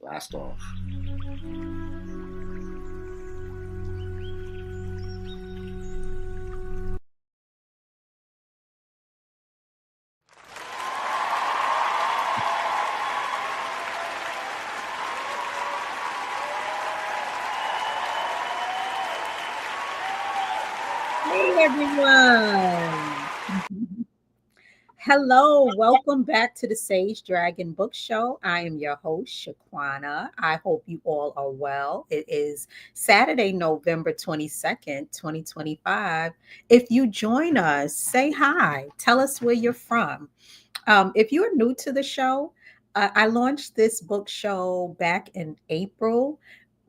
Blast off. Hey everyone. Hello, welcome back to the Sage Dragon Book Show. I am your host, Shaquana. I hope you all are well. It is Saturday, November 22nd, 2025. If you join us, say hi. Tell us where you're from. If you are new to the show, I launched this book show back in April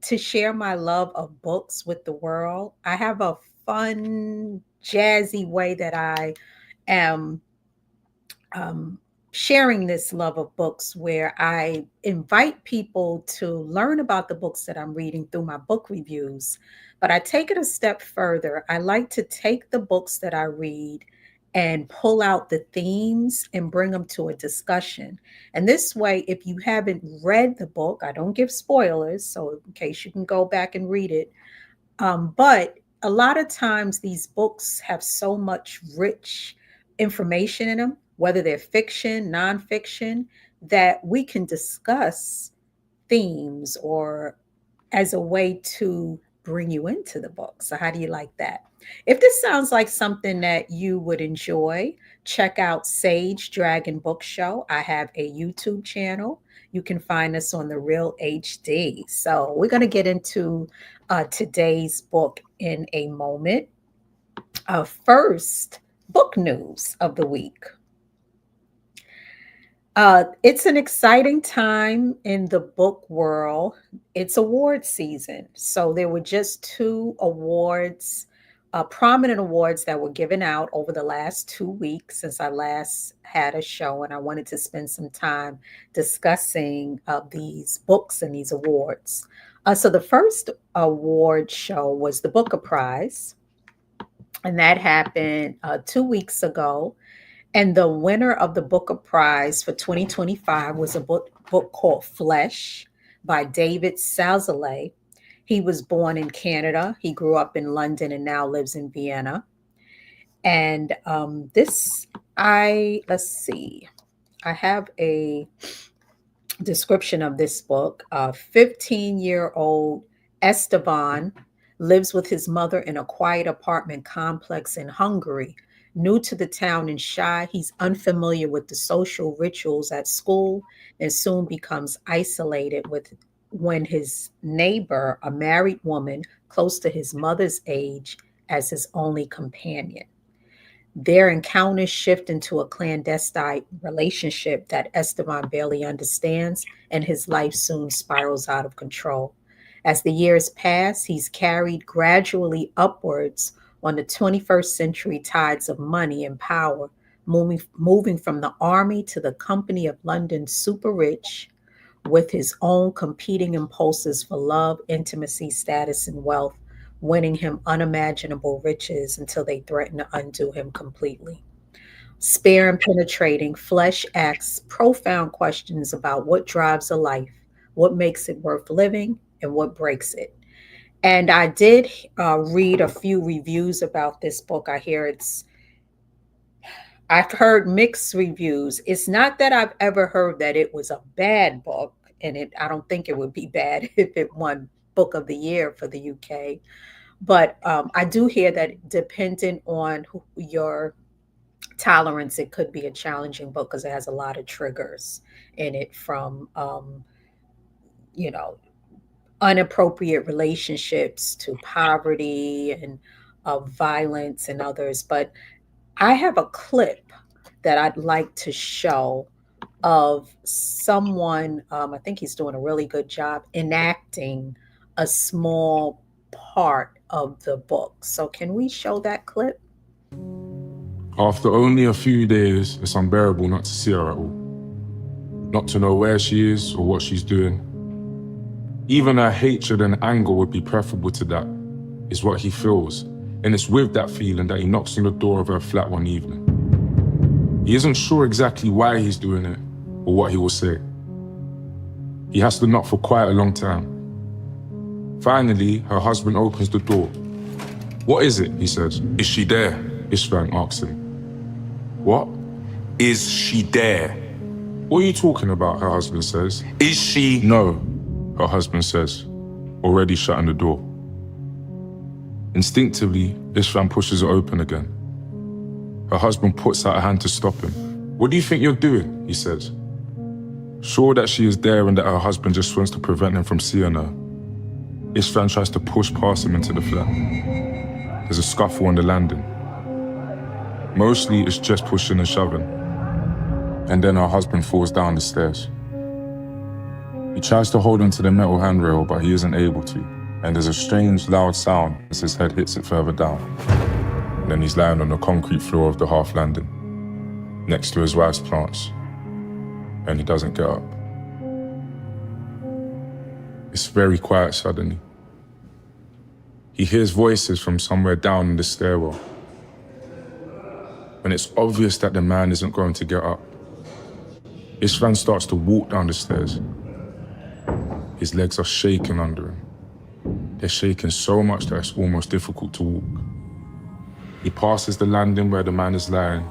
to share my love of books with the world. I have a fun, jazzy way that I am um, sharing this love of books where I invite people to learn about the books that I'm reading through my book reviews. But I take it a step further. I like to take the books that I read and pull out the themes and bring them to a discussion. And this way, if you haven't read the book, I don't give spoilers. So, in case you can go back and read it, but a lot of times these books have so much rich information in them, whether they're fiction, nonfiction, that we can discuss themes or as a way to bring you into the book. So, how do you like that? If this sounds like something that you would enjoy, check out Sage Dragon Book Show. I have a YouTube channel. You can find us on the Real HD. So, we're going to get into today's book in a moment. First, book news of the week. It's an exciting time in the book world. It's award season. So there were just two awards, prominent awards that were given out over the last 2 weeks since I last had a show. And I wanted to spend some time discussing these books and these awards. So the first award show was the Booker Prize, and that happened 2 weeks ago. And the winner of the Booker Prize for 2025 was a book called Flesh by David Souljah. He was born in Canada. He grew up in London and now lives in Vienna. And let's see, I have a description of this book. 15-year-old Esteban lives with his mother in a quiet apartment complex in Hungary. New to the town and shy, he's unfamiliar with the social rituals at school and soon becomes isolated with when his neighbor, a married woman close to his mother's age, as his only companion. Their encounters shift into a clandestine relationship that Esteban barely understands, and his life soon spirals out of control. As the years pass, he's carried gradually upwards on the 21st century tides of money and power, moving from the army to the company of London's super rich, with his own competing impulses for love, intimacy, status, and wealth, winning him unimaginable riches until they threaten to undo him completely. Spare and penetrating, Flesh asks profound questions about what drives a life, what makes it worth living, and what breaks it. And I did read a few reviews about this book. I've heard mixed reviews. It's not that I've ever heard that it was a bad book, and I don't think it would be bad if it won Book of the Year for the UK. But I do hear that depending on your tolerance, it could be a challenging book because it has a lot of triggers in it from, you know, inappropriate relationships to poverty and violence and others. But I have a clip that I'd like to show of someone, I think he's doing a really good job enacting a small part of the book. So, can we show that clip? After only a few days, it's unbearable not to see her at all. Not to know where she is or what she's doing. Even her hatred and anger would be preferable to that, is what he feels. And it's with that feeling that he knocks on the door of her flat one evening. He isn't sure exactly why he's doing it or what he will say. He has to knock for quite a long time. Finally, her husband opens the door. "What is it?" he says. Is she there? Ishvan asks him. "What? Is she there? What are you talking about?" her husband says. Is she? "No," her husband says, already shutting the door. Instinctively, Ishvan pushes it open again. Her husband puts out a hand to stop him. "What do you think you're doing?" he says. Sure that she is there and that her husband just wants to prevent him from seeing her, Ishvan tries to push past him into the flat. There's a scuffle on the landing. Mostly it's just pushing and shoving. And then her husband falls down the stairs. He tries to hold onto the metal handrail, but he isn't able to. And there's a strange, loud sound as his head hits it further down. And then he's lying on the concrete floor of the half landing, next to his wife's plants. And he doesn't get up. It's very quiet suddenly. He hears voices from somewhere down in the stairwell. And it's obvious that the man isn't going to get up. Ishvan starts to walk down the stairs. His legs are shaking under him. They're shaking so much that it's almost difficult to walk. He passes the landing where the man is lying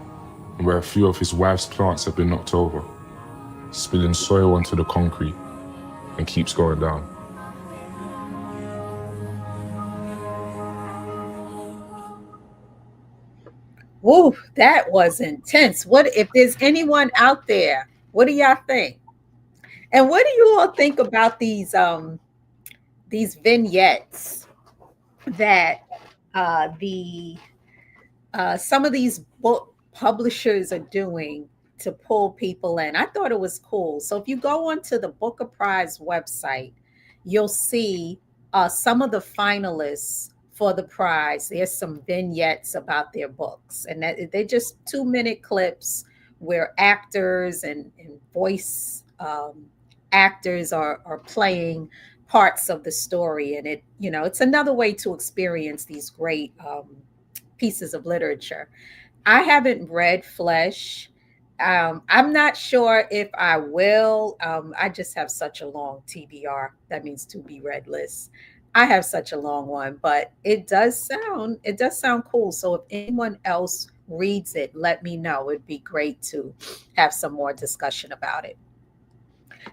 and where a few of his wife's plants have been knocked over, spilling soil onto the concrete, and keeps going down. Woo, that was intense. What if there's anyone out there? What do y'all think? And what do you all think about these vignettes that the some of these book publishers are doing to pull people in? I thought it was cool. So if you go onto the Booker Prize website, you'll see some of the finalists for the prize. There's some vignettes about their books, and they're just 2-minute clips where actors and voice actors are playing parts of the story, and it's another way to experience these great pieces of literature. I haven't read Flesh. I'm not sure if I will. I just have such a long TBR. That means to be read list. I have such a long one, but it does sound cool. So if anyone else reads it, let me know. It'd be great to have some more discussion about it.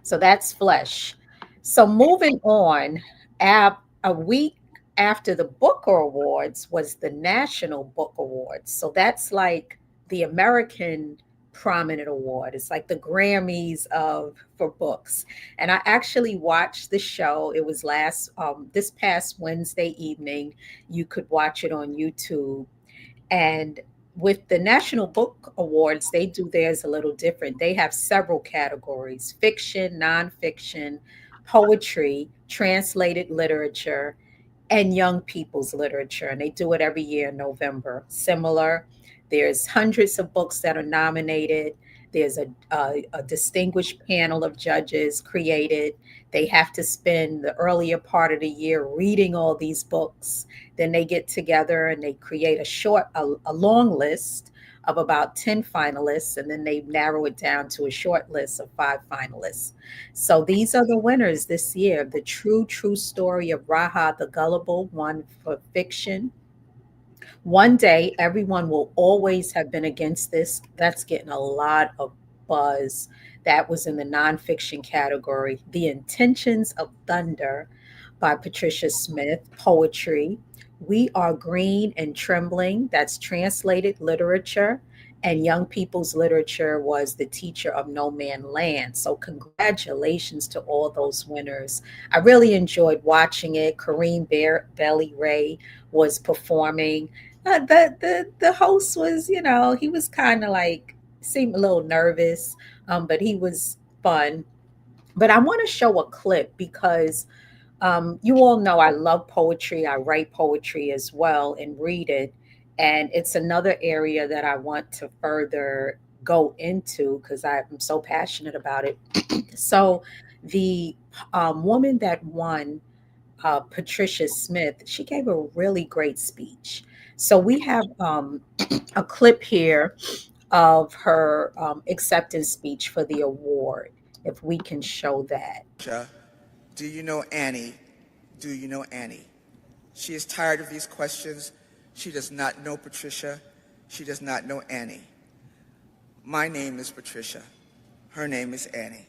So that's Flesh. So moving on, a week after the Booker Awards was the National Book Awards. So that's like the American prominent award. It's like the Grammys of for books. And I actually watched the show. It was this past Wednesday evening. You could watch it on YouTube. And with the National Book Awards, they do theirs a little different. They have several categories: fiction, nonfiction, poetry, translated literature, and young people's literature. And they do it every year in November. Similar, there's hundreds of books that are nominated. There's a distinguished panel of judges created. They have to spend the earlier part of the year reading all these books. Then they get together and they create a long list of about 10 finalists, and then they narrow it down to a short list of 5 finalists. So these are the winners this year. The True Story of Raha the Gullible won for fiction. One Day, Everyone Will Always Have Been Against This. That's getting a lot of buzz. That was in the nonfiction category. The Intentions of Thunder by Patricia Smith, poetry. We Are Green and Trembling, that's translated literature. And Young People's Literature was The Teacher of No Man Land. So, congratulations to all those winners. I really enjoyed watching it. Kareem Belly Ray was performing. The host was, he was kind of like, seemed a little nervous, but he was fun. But I want to show a clip because you all know I love poetry. I write poetry as well and read it. And it's another area that I want to further go into because I'm so passionate about it. So, the woman that won, Patricia Smith, she gave a really great speech. So, we have a clip here of her acceptance speech for the award. if we can show that. Do you know Annie? Do you know Annie? She is tired of these questions. She does not know Patricia. She does not know Annie. My name is Patricia. Her name is Annie.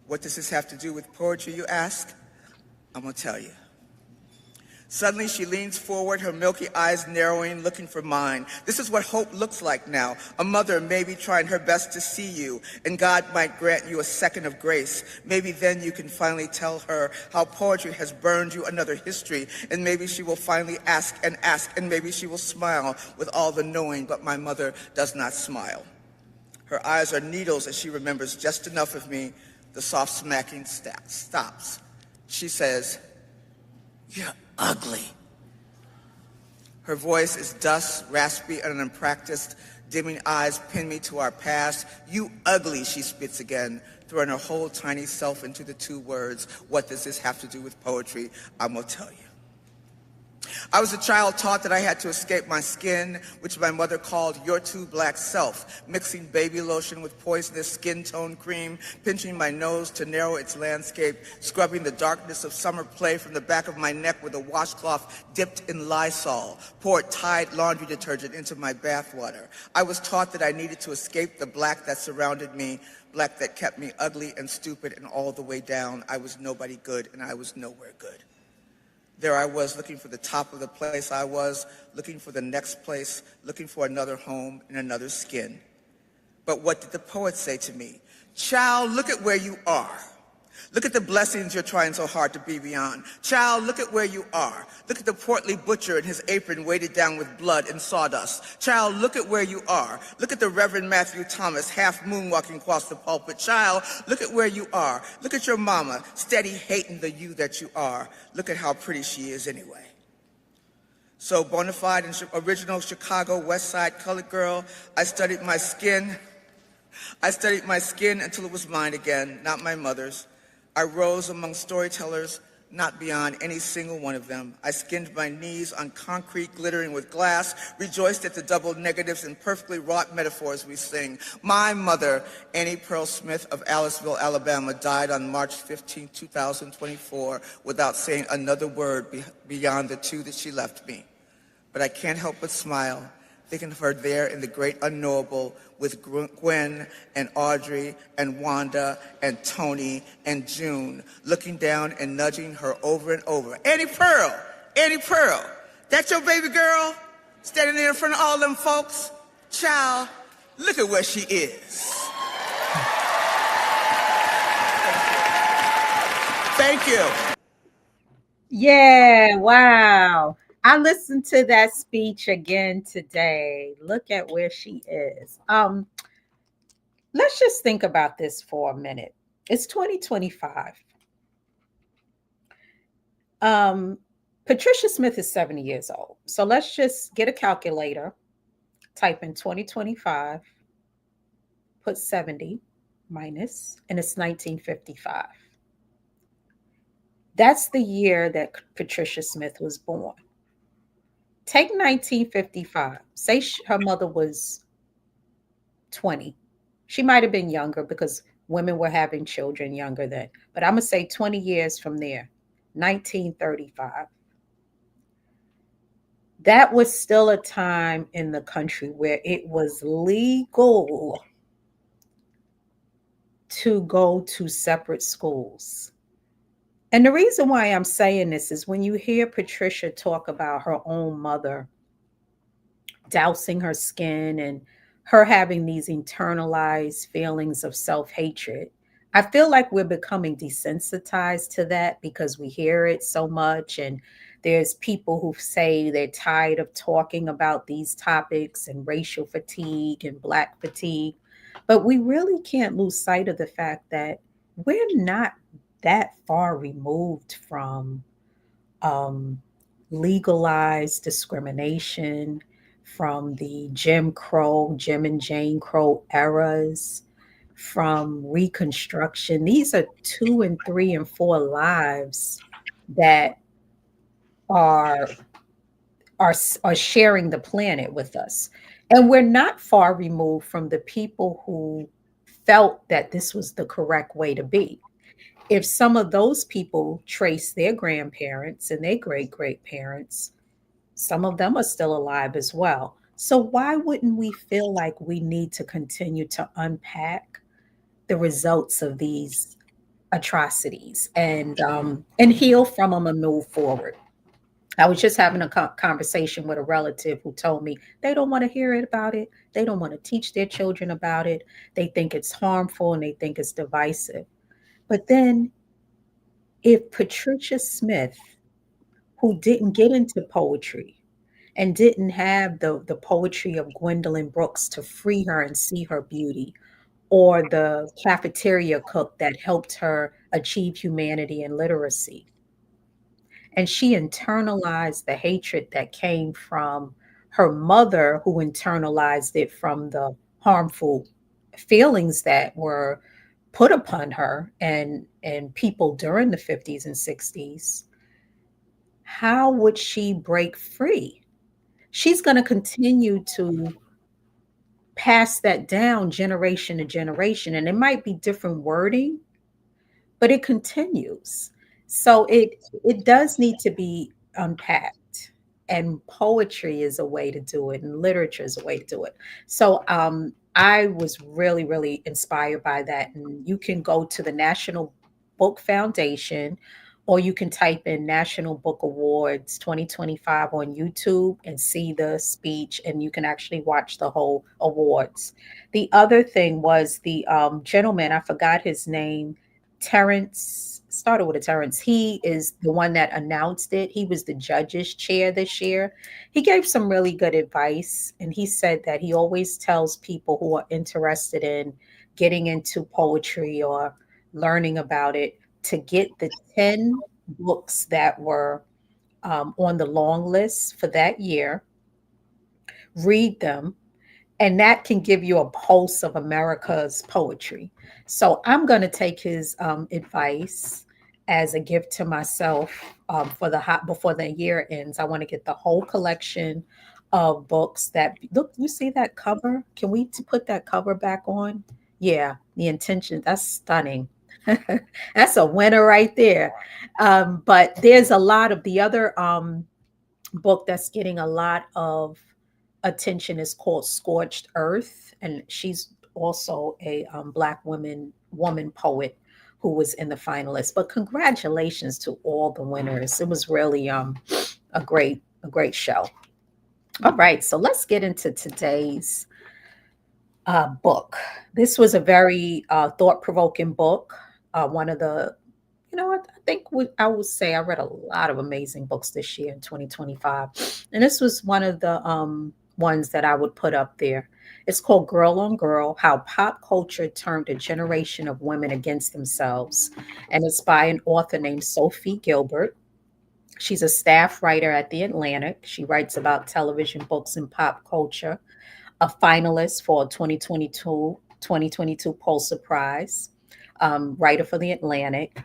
What does this have to do with poetry, you ask? I'm going to tell you. Suddenly she leans forward, her milky eyes narrowing, looking for mine. This is what hope looks like now. A mother maybe trying her best to see you, and God might grant you a second of grace. Maybe then you can finally tell her how poetry has burned you another history, and maybe she will finally ask, and maybe she will smile with all the knowing, but my mother does not smile. Her eyes are needles as she remembers just enough of me. The soft smacking stops. She says, "You're ugly." Her voice is dust, raspy and unpracticed. Dimming eyes pin me to our past. "You ugly," she spits again, throwing her whole tiny self into the two words. What does this have to do with poetry? I'm gonna tell you. I was a child taught that I had to escape my skin, which my mother called your too black self, mixing baby lotion with poisonous skin tone cream, pinching my nose to narrow its landscape, scrubbing the darkness of summer play from the back of my neck with a washcloth dipped in Lysol, poured Tide laundry detergent into my bathwater. I was taught that I needed to escape the black that surrounded me, black that kept me ugly and stupid, and all the way down, I was nobody good and I was nowhere good. There I was, looking for the top of the place I was, looking for the next place, looking for another home in another skin. But what did the poet say to me? "Child, look at where you are. Look at the blessings you're trying so hard to be beyond. Child, look at where you are. Look at the portly butcher in his apron weighted down with blood and sawdust. Child, look at where you are. Look at the Reverend Matthew Thomas half moonwalking across the pulpit. Child, look at where you are. Look at your mama, steady hating the you that you are. Look at how pretty she is anyway." So bona fide and original Chicago West Side colored girl, I studied my skin. I studied my skin until it was mine again, not my mother's. I rose among storytellers, not beyond any single one of them. I skinned my knees on concrete glittering with glass, rejoiced at the double negatives and perfectly wrought metaphors we sing. My mother, Annie Pearl Smith of Aliceville, Alabama, died on March 15, 2024, without saying another word beyond the two that she left me. But I can't help but smile, thinking of her there in the great unknowable with Gwen and Audrey and Wanda and Tony and June, looking down and nudging her over and over. Annie Pearl, that's your baby girl? Standing there in front of all them folks? Child, look at where she is. Thank you. Yeah, wow. I listened to that speech again today. Look at where she is. Let's just think about this for a minute. It's 2025. Patricia Smith is 70 years old. So let's just get a calculator, type in 2025, put 70 minus, and it's 1955. That's the year that Patricia Smith was born. Take 1955. Say her mother was 20. She might have been younger because women were having children younger then. But I'm going to say 20 years from there, 1935. That was still a time in the country where it was legal to go to separate schools. And the reason why I'm saying this is when you hear Patricia talk about her own mother dousing her skin and her having these internalized feelings of self-hatred, I feel like we're becoming desensitized to that because we hear it so much. And there's people who say they're tired of talking about these topics and racial fatigue and Black fatigue. But we really can't lose sight of the fact that we're not that far removed from legalized discrimination, from the Jim and Jane Crow eras, from Reconstruction. These are 2 and 3 and 4 lives that are are sharing the planet with us. And we're not far removed from the people who felt that this was the correct way to be. If some of those people trace their grandparents and their great great parents, some of them are still alive as well. So why wouldn't we feel like we need to continue to unpack the results of these atrocities and heal from them and move forward? I was just having a conversation with a relative who told me they don't want to hear it about it. They don't want to teach their children about it. They think it's harmful and they think it's divisive. But then, if Patricia Smith, who didn't get into poetry and didn't have the poetry of Gwendolyn Brooks to free her and see her beauty, or the cafeteria cook that helped her achieve humanity and literacy, and she internalized the hatred that came from her mother, who internalized it from the harmful feelings that were put upon her and people during the 50s and 60s. How would she break free? She's going to continue to pass that down generation to generation, and it might be different wording, but it continues. So it does need to be unpacked, and poetry is a way to do it, and literature is a way to do it. So I was really really inspired by that, and you can go to the National Book Foundation, or you can type in National Book Awards 2025 on YouTube and see the speech, and you can actually watch the whole awards. The other thing was the gentleman, I forgot his name, Terrence, started with a Terrence. He is the one that announced it. He was the judge's chair this year. He gave some really good advice. And he said that he always tells people who are interested in getting into poetry or learning about it to get the 10 books that were on the long list for that year, read them, and that can give you a pulse of America's poetry. So I'm going to take his advice as a gift to myself for the hot before the year ends. I want to get the whole collection of books that look. You see that cover? Can we put that cover back on? Yeah, the intention. That's stunning. That's a winner right there. But there's a lot of the other book that's getting a lot of attention is called Scorched Earth, and she's also a Black woman poet who was in the finalists. But congratulations to all the winners. It was really a great show. All right, so let's get into today's book. This was a very thought-provoking book. One of the I think I would say I read a lot of amazing books this year in 2025. And this was one of the ones that I would put up there. It's called Girl on Girl, How Pop Culture Turned a Generation of Women Against Themselves. And it's by an author named Sophie Gilbert. She's a staff writer at The Atlantic. She writes about television, books, and pop culture, a finalist for 2022 Pulitzer Prize, writer for The Atlantic.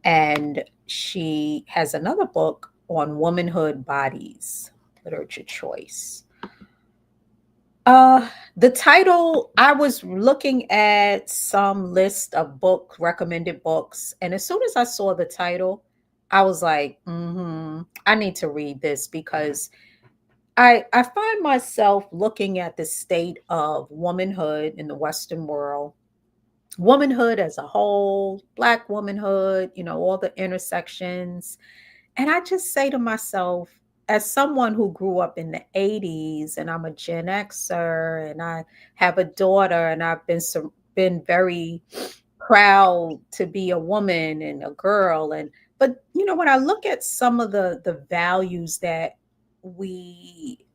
And she has another book on womanhood bodies, literature choice. The title, I was looking at some list of recommended books. And as soon as I saw the title, I was like, I need to read this because I find myself looking at the state of womanhood in the Western world, womanhood as a whole, Black womanhood, all the intersections. And I just say to myself, as someone who grew up in the 80s, and I'm a Gen Xer, and I have a daughter, and I've been very proud to be a woman and a girl. But when I look at some of the values that we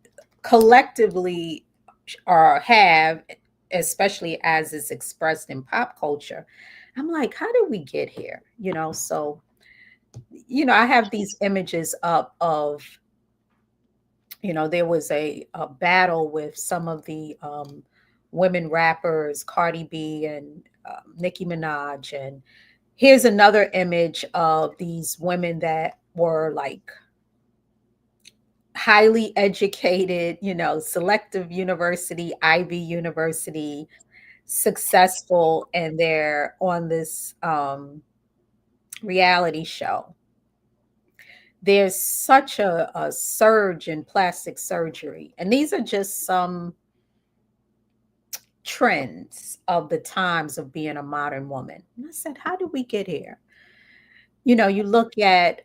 collectively have, especially as it's expressed in pop culture, I'm like, how did we get here? So I have these images up of there was a battle with some of the women rappers, Cardi B and Nicki Minaj. And here's another image of these women that were like highly educated, selective university, Ivy University, successful and they're on this reality show, there's such a surge in plastic surgery. And these are just some trends of the times of being a modern woman. And I said, how did we get here? You know, you look at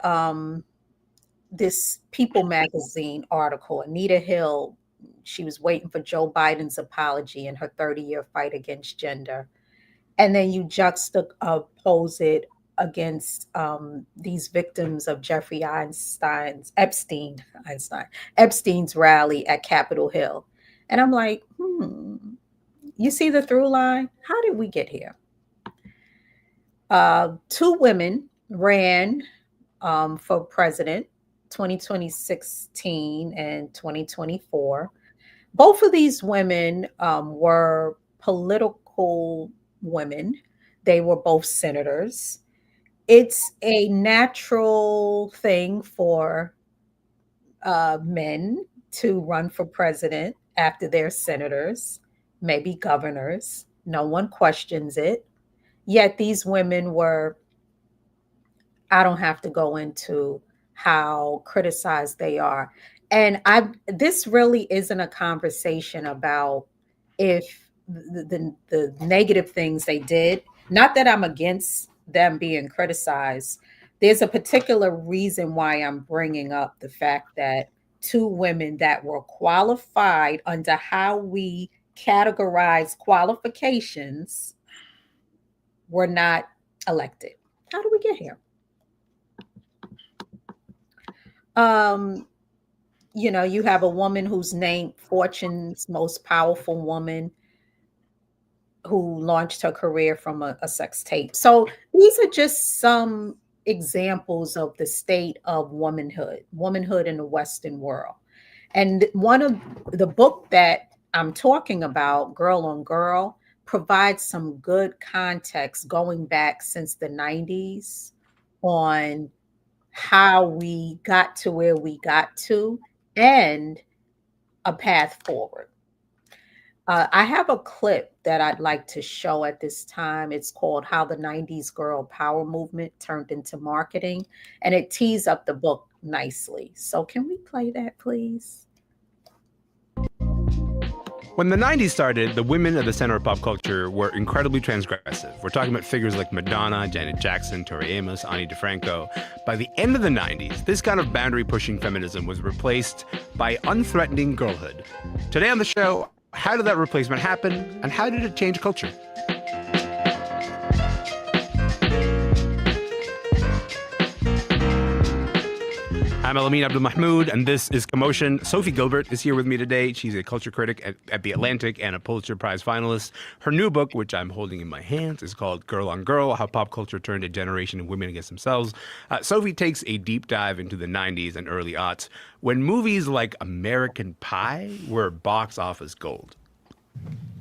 this People magazine article, Anita Hill, she was waiting for Joe Biden's apology in her 30-year fight against gender. And then you juxtapose it against these victims of Jeffrey Epstein's rally at Capitol Hill. And I'm like, you see the through line? How did we get here? Two women ran for president, 2016 and 2024. Both of these women were political women. They were both senators. It's a natural thing for men to run for president after they're senators, maybe governors. No one questions it. Yet these women were, I don't have to go into how criticized they are. And this really isn't a conversation about if the negative things they did, not that I'm against them being criticized. There's a particular reason why I'm bringing up the fact that two women that were qualified under how we categorize qualifications were not elected. How do we get here? You know, you have a woman who's named Fortune's most powerful woman who launched her career from a sex tape. So these are just some examples of the state of womanhood in the Western world. And one of the book that I'm talking about, Girl on Girl, provides some good context going back since the 90s on how we got to where we got to and a path forward. I have a clip that I'd like to show at this time. It's called How the 90s Girl Power Movement Turned into Marketing, and it tees up the book nicely. So can we play that, please? When the 90s started, the women at the center of pop culture were incredibly transgressive. We're talking about figures like Madonna, Janet Jackson, Tori Amos, Ani DeFranco. By the end of the 90s, this kind of boundary-pushing feminism was replaced by unthreatening girlhood. Today on the show, how did that replacement happen, and how did it change culture? I'm Elamin Abdul-Mahmoud, and this is Commotion. Sophie Gilbert is here with me today. She's a culture critic at The Atlantic and a Pulitzer Prize finalist. Her new book, which I'm holding in my hands, is called Girl on Girl, How Pop Culture Turned a Generation of Women Against Themselves. Sophie takes a deep dive into the 90s and early aughts, when movies like American Pie were box office gold.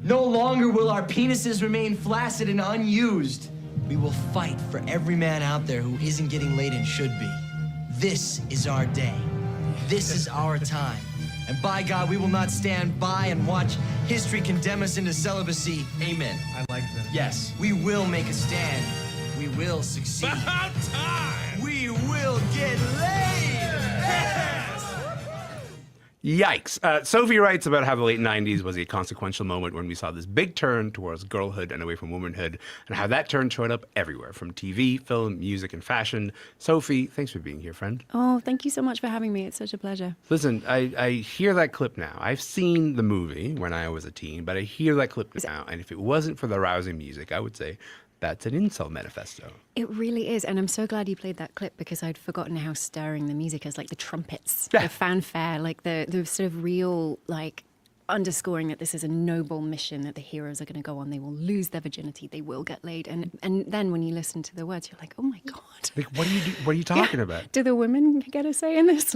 No longer will our penises remain flaccid and unused. We will fight for every man out there who isn't getting laid and should be. This is our day. This is our time. And by God, we will not stand by and watch history condemn us into celibacy. Amen. I like that. Yes, we will make a stand. We will succeed. About time! We will get laid! Yes! Yikes. Sophie writes about how the late 90s was a consequential moment when we saw this big turn towards girlhood and away from womanhood, and how that turn showed up everywhere, from TV, film, music, and fashion. Sophie, thanks for being here, friend. Oh, thank you so much for having me. It's such a pleasure. Listen, I hear that clip now. I've seen the movie when I was a teen, but I hear that clip now, and if it wasn't for the rousing music, I would say that's an incel manifesto. It really is, and I'm so glad you played that clip because I'd forgotten how stirring the music is, like the trumpets, the fanfare, like the sort of real, like, underscoring that this is a noble mission that the heroes are going to go on. They will lose their virginity. They will get laid. And then when you listen to the words, you're like, oh my God. Like, what are you talking about? Do the women get a say in this?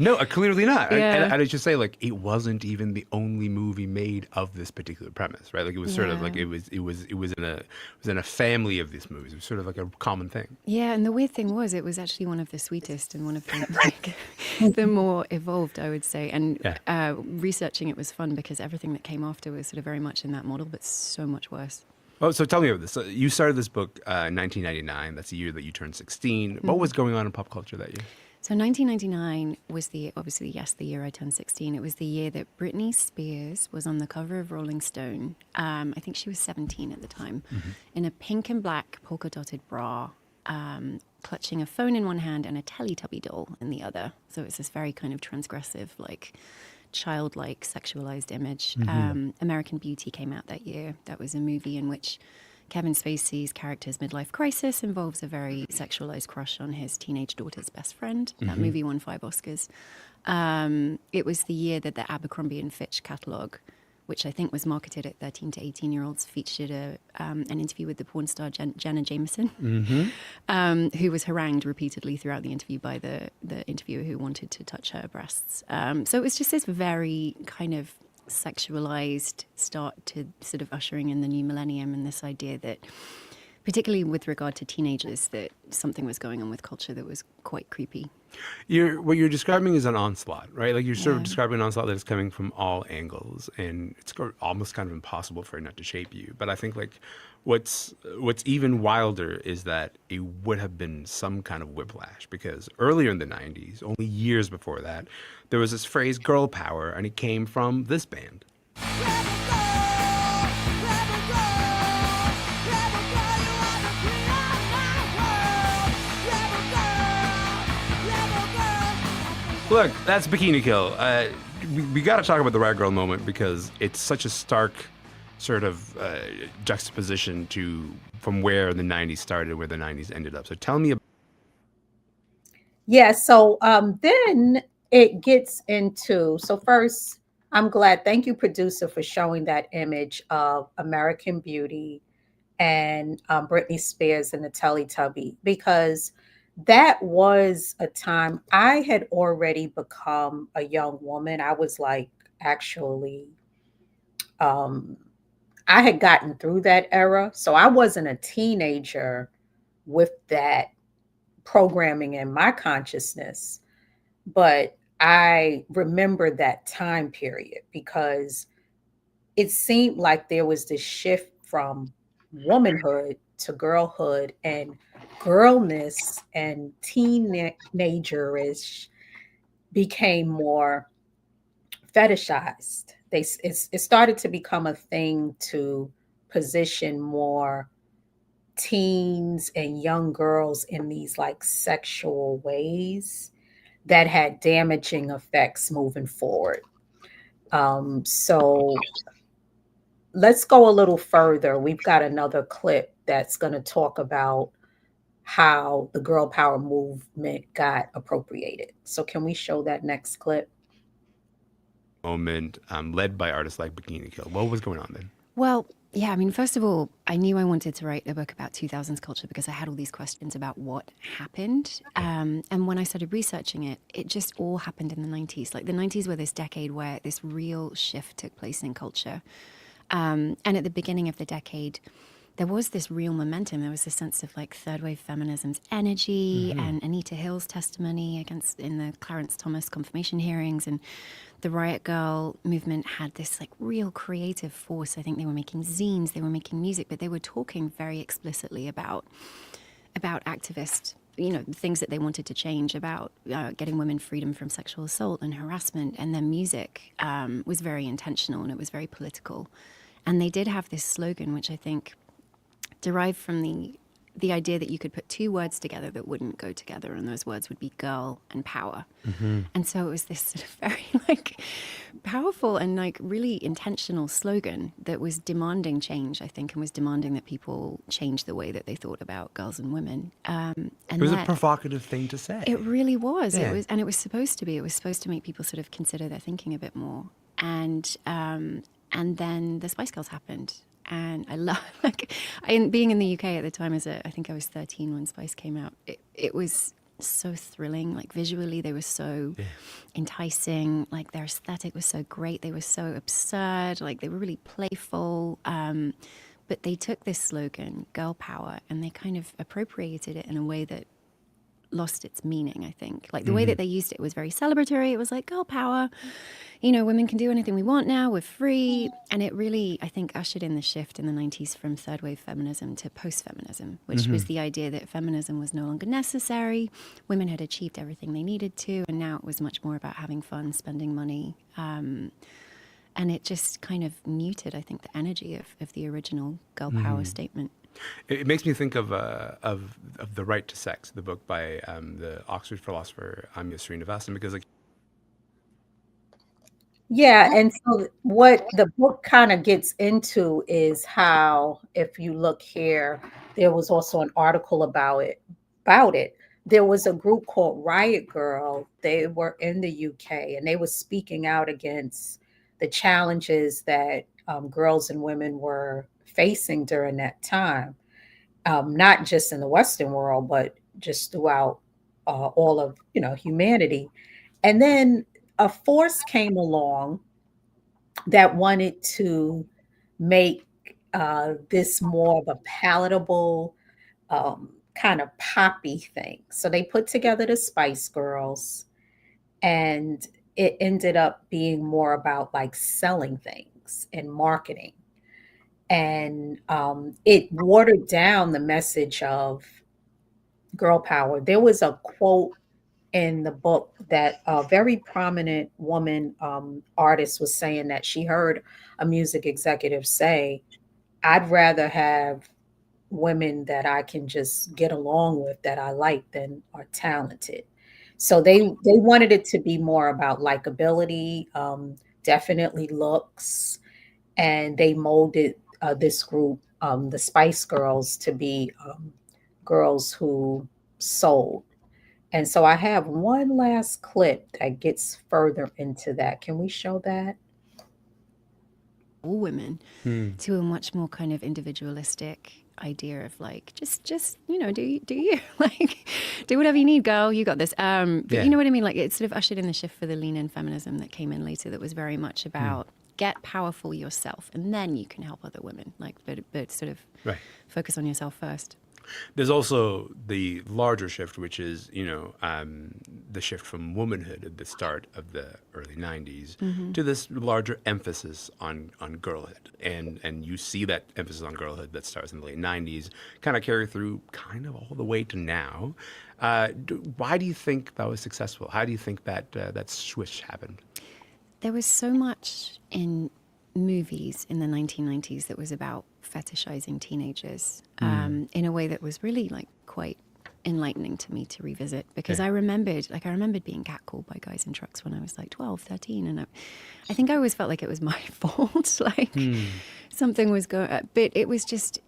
No, clearly not. Yeah. And I should say, like, it wasn't even the only movie made of this particular premise, right? Like, it was sort of like Yeah. it was in a family of these movies. It was sort of like a common thing. Yeah, and the weird thing was, it was actually one of the sweetest and one of the like, the more evolved, I would say. And Yeah. researching it was fun because everything that came after was sort of very much in that model, but so much worse. Oh, so tell me about this. So you started this book in 1999. That's the year that you turned 16. What was going on in pop culture that year? So 1999 was obviously, yes, the year I turned 16. It was the year that Britney Spears was on the cover of Rolling Stone. I think she was 17 at the time, in a pink and black polka dotted bra, clutching a phone in one hand and a Teletubby doll in the other. So it's this very kind of transgressive, like childlike sexualized image. American Beauty came out that year. That was a movie in which Kevin Spacey's character's midlife crisis involves a very sexualized crush on his teenage daughter's best friend. That movie won 5 Oscars. It was the year that the Abercrombie and Fitch catalogue, which I think was marketed at 13 to 18-year-olds, featured an interview with the porn star Jenna Jameson, who was harangued repeatedly throughout the interview by the interviewer who wanted to touch her breasts. So it was just this very kind of sexualized start to sort of ushering in the new millennium, and this idea that, particularly with regard to teenagers, that something was going on with culture that was quite creepy. What you're describing is an onslaught, right? Like, you're sort of Yeah. describing an onslaught that is coming from all angles, and it's almost kind of impossible for it not to shape you. But I think, like, what's even wilder is that it would have been some kind of whiplash, because earlier in the 90s, only years before that, there was this phrase "girl power," and it came from this band. Look, that's Bikini Kill. We got to talk about the Rag Girl moment, because it's such a stark sort of juxtaposition from where the 90s started, where the 90s ended up. So tell me about. Yeah, so then it gets into, so first, I'm glad, thank you, producer, for showing that image of American Beauty and Britney Spears and the Teletubby, because that was a time I had already become a young woman. I was like, actually, I had gotten through that era. So I wasn't a teenager with that programming in my consciousness, but I remember that time period because it seemed like there was this shift from womanhood to girlhood, and girlness and teenagerish became more fetishized. It started to become a thing to position more teens and young girls in these like sexual ways that had damaging effects moving forward. So let's go a little further. We've got another clip that's going to talk about how the girl power movement got appropriated. So can we show that next clip? Moment led by artists like Bikini Kill. What was going on then? Well, yeah, I mean, first of all, I knew I wanted to write a book about 2000s culture because I had all these questions about what happened. And when I started researching it, it just all happened in the 90s. Like, the 90s were this decade where this real shift took place in culture. And at the beginning of the decade, there was this real momentum. There was this sense of like third wave feminism's energy and Anita Hill's testimony in the Clarence Thomas confirmation hearings, and the Riot Girl movement had this like real creative force. I think they were making zines, they were making music, but they were talking very explicitly about activist, things that they wanted to change, about getting women freedom from sexual assault and harassment. And their music was very intentional and it was very political. And they did have this slogan, which I think derived from the idea that you could put two words together that wouldn't go together, and those words would be girl and power. And so it was this sort of very like powerful and like really intentional slogan that was demanding change, I think, and was demanding that people change the way that they thought about girls and women. And It was a provocative thing to say. It really was. Yeah. It was supposed to be. It was supposed to make people sort of consider their thinking a bit more. And then the Spice Girls happened. And I love, being in the UK at the time I think I was 13 when Spice came out. It was so thrilling. Like visually, they were so enticing. Like their aesthetic was so great. They were so absurd. Like they were really playful. But they took this slogan, girl power, and they kind of appropriated it in a way that lost its meaning, I think. Like the way that they used it was very celebratory. It was like girl power, you know, women can do anything we want now, we're free. And it really, I think, ushered in the shift in the 90s from third wave feminism to post-feminism, which was the idea that feminism was no longer necessary. Women had achieved everything they needed to, and now it was much more about having fun, spending money. And it just kind of muted, I think, the energy of the original girl power statement. It makes me think of The Right to Sex, the book by the Oxford philosopher Amia Srinivasan, because like Yeah, and so what the book kind of gets into is how, if you look here, there was also an article about it. There was a group called Riot Girl. They were in the UK and they were speaking out against the challenges that girls and women were facing during that time, not just in the Western world, but just throughout all of humanity. And then a force came along that wanted to make this more of a palatable kind of poppy thing. So they put together the Spice Girls, and it ended up being more about like selling things and marketing. And it watered down the message of girl power. There was a quote in the book that a very prominent woman artist was saying that she heard a music executive say, I'd rather have women that I can just get along with, that I like, than are talented. So they wanted it to be more about likability, definitely looks, and they molded this group, the Spice Girls, to be girls who sold. And so I have one last clip that gets further into that. Can we show that? All women to a much more kind of individualistic idea of like just do you like do whatever you need, girl, you got this. But you know what I mean, like it sort of ushered in the shift for the lean in feminism that came in later, that was very much about get powerful yourself and then you can help other women, like but sort of focus on yourself first. there's also the larger shift, which is, the shift from womanhood at the start of the early 90s to this larger emphasis on girlhood. And you see that emphasis on girlhood that starts in the late 90s kind of carry through kind of all the way to now. Why do you think that was successful? How do you think that switch happened? There was so much in movies in the 1990s that was about fetishizing teenagers in a way that was really like quite enlightening to me to revisit, because I remembered being catcalled by guys in trucks when I was like 12, 13, and I think I always felt like it was my fault, like something was going, but it was just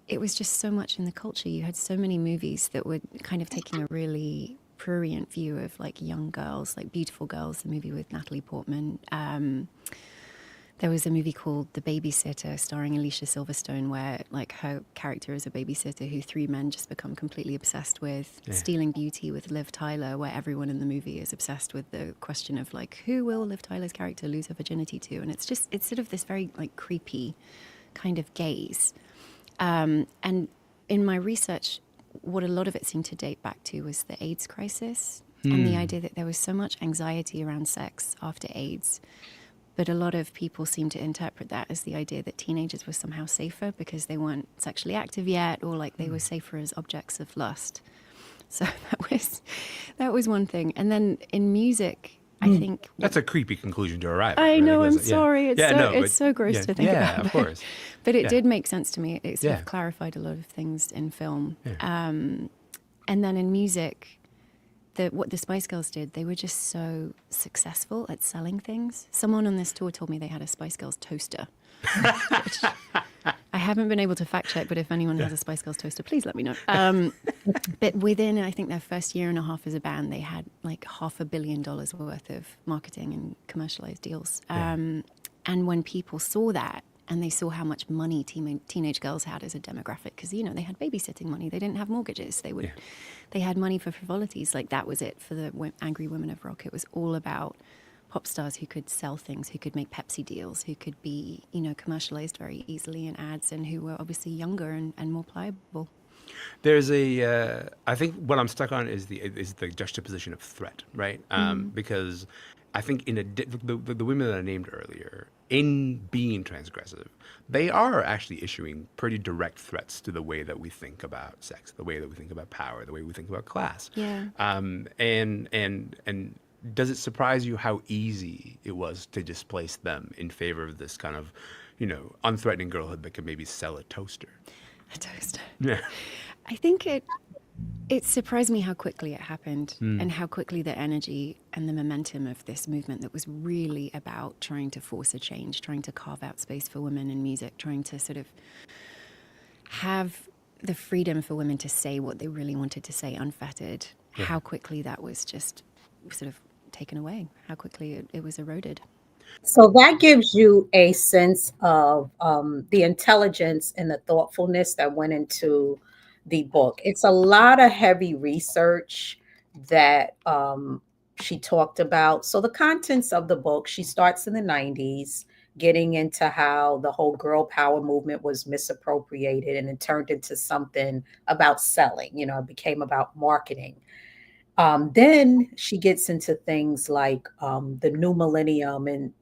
so much in the culture. You had so many movies that were kind of taking a really prurient view of like young girls, like Beautiful Girls, the movie with Natalie Portman. There was a movie called The Babysitter starring Alicia Silverstone, where like her character is a babysitter who three men just become completely obsessed with. Stealing Beauty with Liv Tyler, where everyone in the movie is obsessed with the question of like, who will Liv Tyler's character lose her virginity to? And it's sort of this very like creepy kind of gaze. And in my research, what a lot of it seemed to date back to was the AIDS crisis and the idea that there was so much anxiety around sex after AIDS. But a lot of people seem to interpret that as the idea that teenagers were somehow safer because they weren't sexually active yet, or like they were safer as objects of lust. So that was one thing. And then in music, I think That's a creepy conclusion to arrive at. I really, know, I'm wasn't it? sorry. It's so gross to think about. Yeah, of course. But it did make sense to me. It sort Yeah. of clarified a lot of things in film. And then in music, what the Spice Girls did, they were just so successful at selling things. Someone on this tour told me they had a Spice Girls toaster, which I haven't been able to fact check, but if anyone has a Spice Girls toaster, please let me know. But within, I think, their first year and a half as a band, they had like $500 million worth of marketing and commercialized deals. And when people saw that and they saw how much money teenage girls had as a demographic, because they had babysitting money, they didn't have mortgages, they had money for frivolities. Like, that was it for the angry women of rock. It was all about pop stars who could sell things, who could make Pepsi deals, who could be commercialized very easily in ads, and who were obviously younger and more pliable. There's I think what I'm stuck on is the juxtaposition of threat, right? Because I think the women that I named earlier, in being transgressive, they are actually issuing pretty direct threats to the way that we think about sex, the way that we think about power, the way we think about class. Yeah. And does it surprise you how easy it was to displace them in favor of this kind of, unthreatening girlhood that could maybe sell a toaster? A toaster. Yeah. I think it surprised me how quickly it happened, and how quickly the energy and the momentum of this movement that was really about trying to force a change, trying to carve out space for women in music, trying to sort of have the freedom for women to say what they really wanted to say unfettered, how quickly that was just sort of taken away, how quickly it was eroded. So that gives you a sense of the intelligence and the thoughtfulness that went into the book. It's a lot of heavy research that she talked about. So the contents of the book, she starts in the 90s, getting into how the whole girl power movement was misappropriated and it turned into something about selling. It became about marketing. Then she gets into things like the new millennium in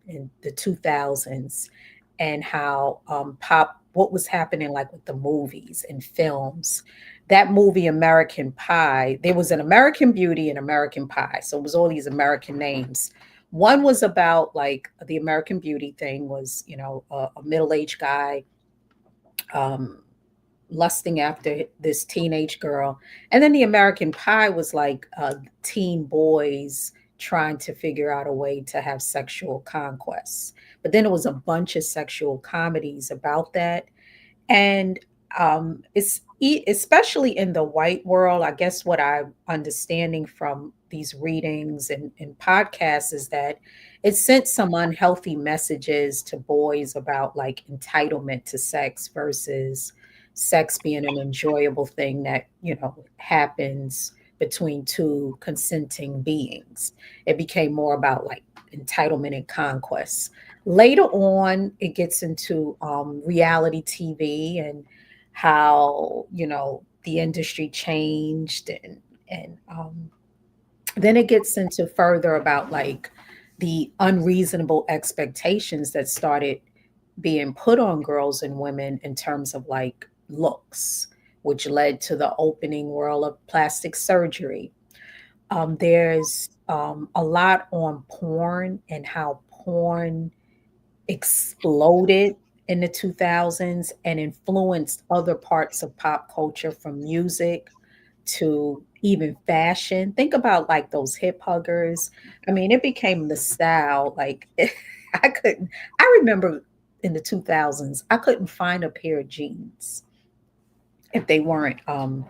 the 2000s, and how what was happening like with the movies and films. That movie American Pie, there was an American Beauty and American Pie. So it was all these American names. One was about like the American Beauty thing was, a middle-aged guy lusting after this teenage girl. And then the American Pie was like teen boys trying to figure out a way to have sexual conquests. But then it was a bunch of sexual comedies about that. And it's especially in the white world, I guess what I'm understanding from these readings and podcasts is that it sent some unhealthy messages to boys about like entitlement to sex versus sex being an enjoyable thing that, happens between two consenting beings. It became more about like entitlement and conquest. Later on, it gets into reality TV and how, the industry changed, and then it gets into further about like the unreasonable expectations that started being put on girls and women in terms of like looks, which led to the opening world of plastic surgery. There's a lot on porn and how porn exploded in the 2000s and influenced other parts of pop culture, from music to even fashion. Think about like those hip huggers. I mean, it became the style. Like I remember in the 2000s, I couldn't find a pair of jeans if they weren't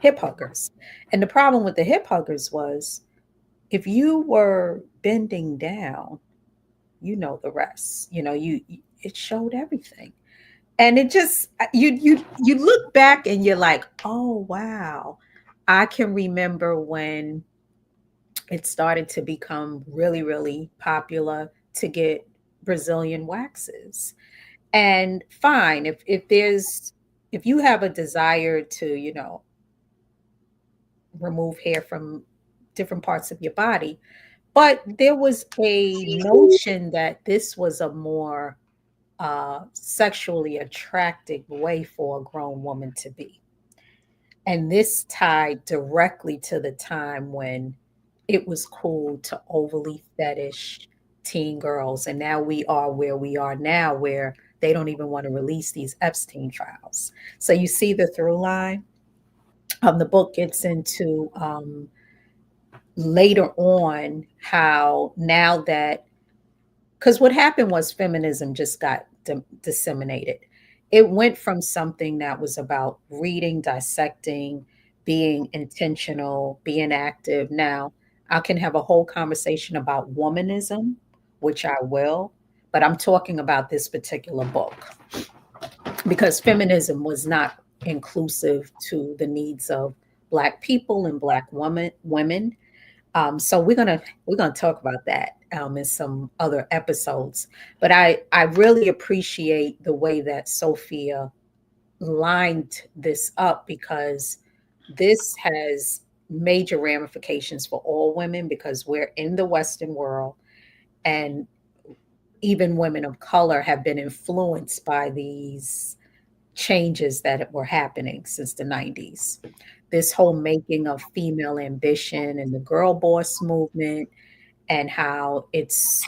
hip huggers. And the problem with the hip huggers was if you were bending down, the rest, it showed everything. And it just, you look back and you're like, oh, wow. I can remember when it started to become really, really popular to get Brazilian waxes. And fine, if you have a desire to, remove hair from different parts of your body, but there was a notion that this was a more sexually attractive way for a grown woman to be. And this tied directly to the time when it was cool to overly fetish teen girls. And now we are where we are now, where they don't even want to release these Epstein files. So you see the through line. The book gets into later on how now that, because what happened was feminism just got disseminated. It went from something that was about reading, dissecting, being intentional, being active. Now, I can have a whole conversation about womanism, which I will, but I'm talking about this particular book. because feminism was not inclusive to the needs of Black people and Black women. So we're gonna talk about that in some other episodes. But I really appreciate the way that Sophia lined this up, because this has major ramifications for all women, because we're in the Western world, and even women of color have been influenced by these changes that were happening since the 90s. This whole making of female ambition and the girl boss movement, and how it's,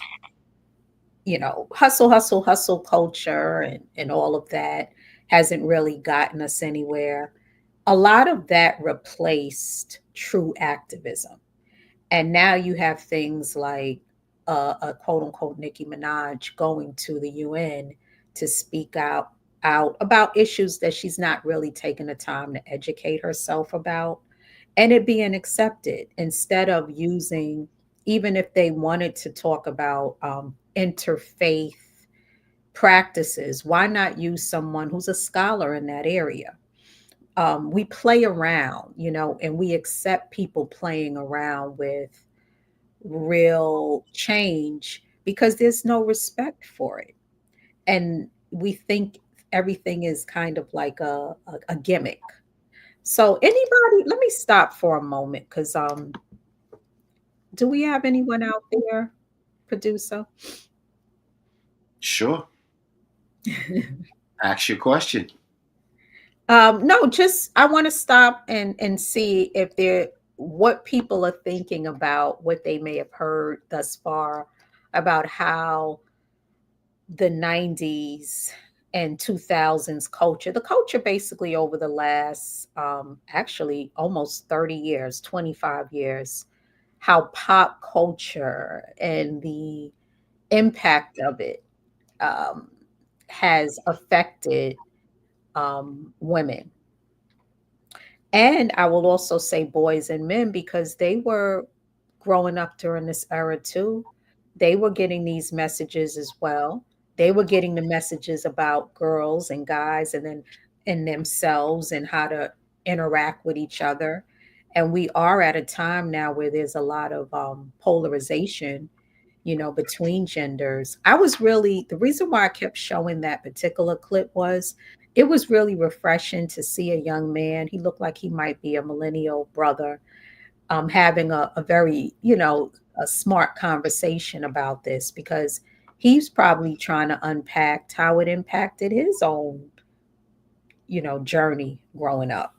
hustle, hustle, hustle culture, and all of that hasn't really gotten us anywhere. A lot of that replaced true activism. And now you have things like a quote unquote Nicki Minaj going to the UN to speak out about issues that she's not really taking the time to educate herself about, and it being accepted, instead of using, even if they wanted to talk about interfaith practices, why not use someone who's a scholar in that area? We play around, and we accept people playing around with real change because there's no respect for it. And we think everything is kind of like a gimmick. So anybody, let me stop for a moment, because do we have anyone out there, producer? Sure. Ask your question. No, just I want to stop and see if there what people are thinking about what they may have heard thus far about how the 90s and 2000s culture, the culture basically over the last actually almost 30 years, 25 years, how pop culture and the impact of it has affected women. And I will also say boys and men, because they were growing up during this era too. They were getting these messages as well. They were getting the messages about girls and guys, and then in themselves, and how to interact with each other. And we are at a time now where there's a lot of polarization, between genders. I was really, the reason why I kept showing that particular clip was it was really refreshing to see a young man. He looked like he might be a millennial brother, having a very, a smart conversation about this, because he's probably trying to unpack how it impacted his own, journey growing up.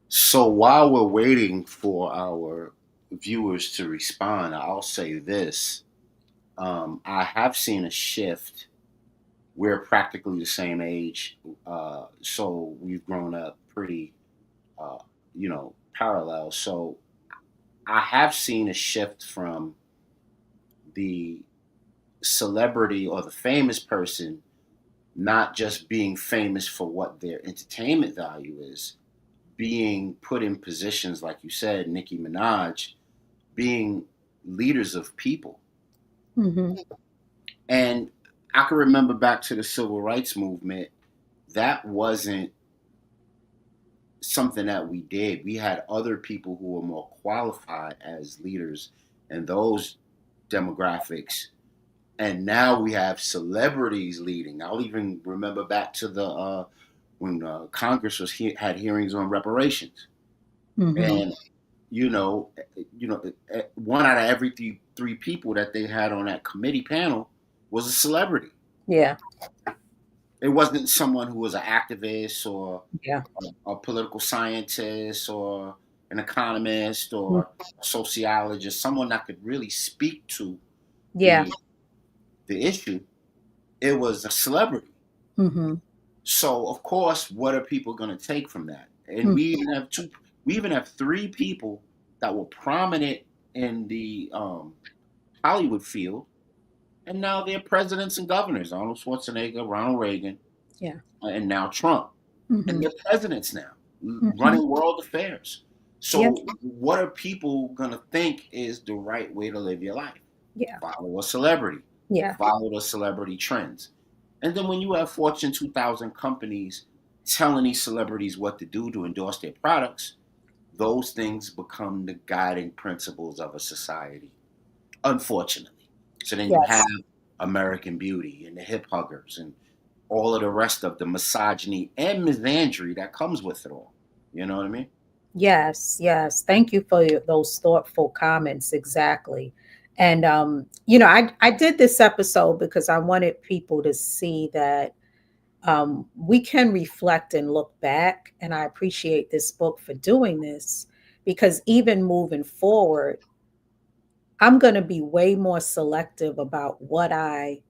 So while we're waiting for our viewers to respond, I'll say this. I have seen a shift. We're practically the same age. So we've grown up pretty, parallel. So I have seen a shift from the celebrity or the famous person not just being famous for what their entertainment value is, being put in positions, like you said, Nicki Minaj, being leaders of people. Hmm. And I can remember back to the civil rights movement, that wasn't something that we did. We had other people who were more qualified as leaders in those demographics. And now we have celebrities leading. I'll even remember back to the when Congress had hearings on reparations, Hmm. and one out of every three people that they had on that committee panel was a celebrity. Yeah. It wasn't someone who was an activist or Yeah. a political scientist or an economist Mm. or a sociologist, someone that could really speak to Yeah. the issue. It was a celebrity. Hmm. So of course, what are people going to take from that? And we even have three people that were prominent in the Hollywood field, and now they're presidents and governors: Arnold Schwarzenegger, Ronald Reagan, Yeah. and now Trump. And Hmm. they're presidents now, Hmm. running world affairs. Yeah. So what are people going to think is the right way to live your life? Yeah. Follow a celebrity. Yeah. follow the celebrity trends. And then when you have Fortune 2000 companies telling these celebrities what to do to endorse their products, those things become the guiding principles of a society, unfortunately. So then you have Yes. American Beauty and the hip huggers and all of the rest of the misogyny and misandry that comes with it all. You know what I mean? Yes. Yes. Thank you for those thoughtful comments. Exactly. And I did this episode because I wanted people to see that we can reflect and look back. And I appreciate this book for doing this because even moving forward, I'm going to be way more selective about what I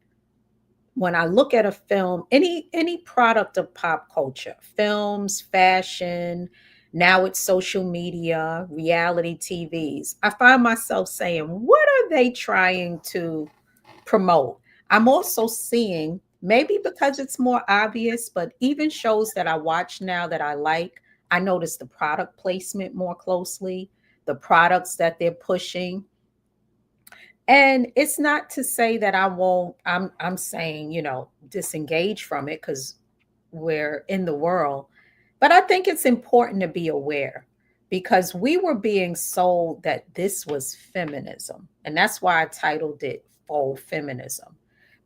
when I look at a film, any product of pop culture, films, fashion, now it's social media, reality TVs, I find myself saying, what are they trying to promote? I'm also seeing, maybe because it's more obvious, but even shows that I watch now that I like, I notice the product placement more closely, the products that they're pushing. And it's not to say that I won't, I'm saying, disengage from it because we're in the world. But I think it's important to be aware because we were being sold that this was feminism. And that's why I titled it Faux Feminism,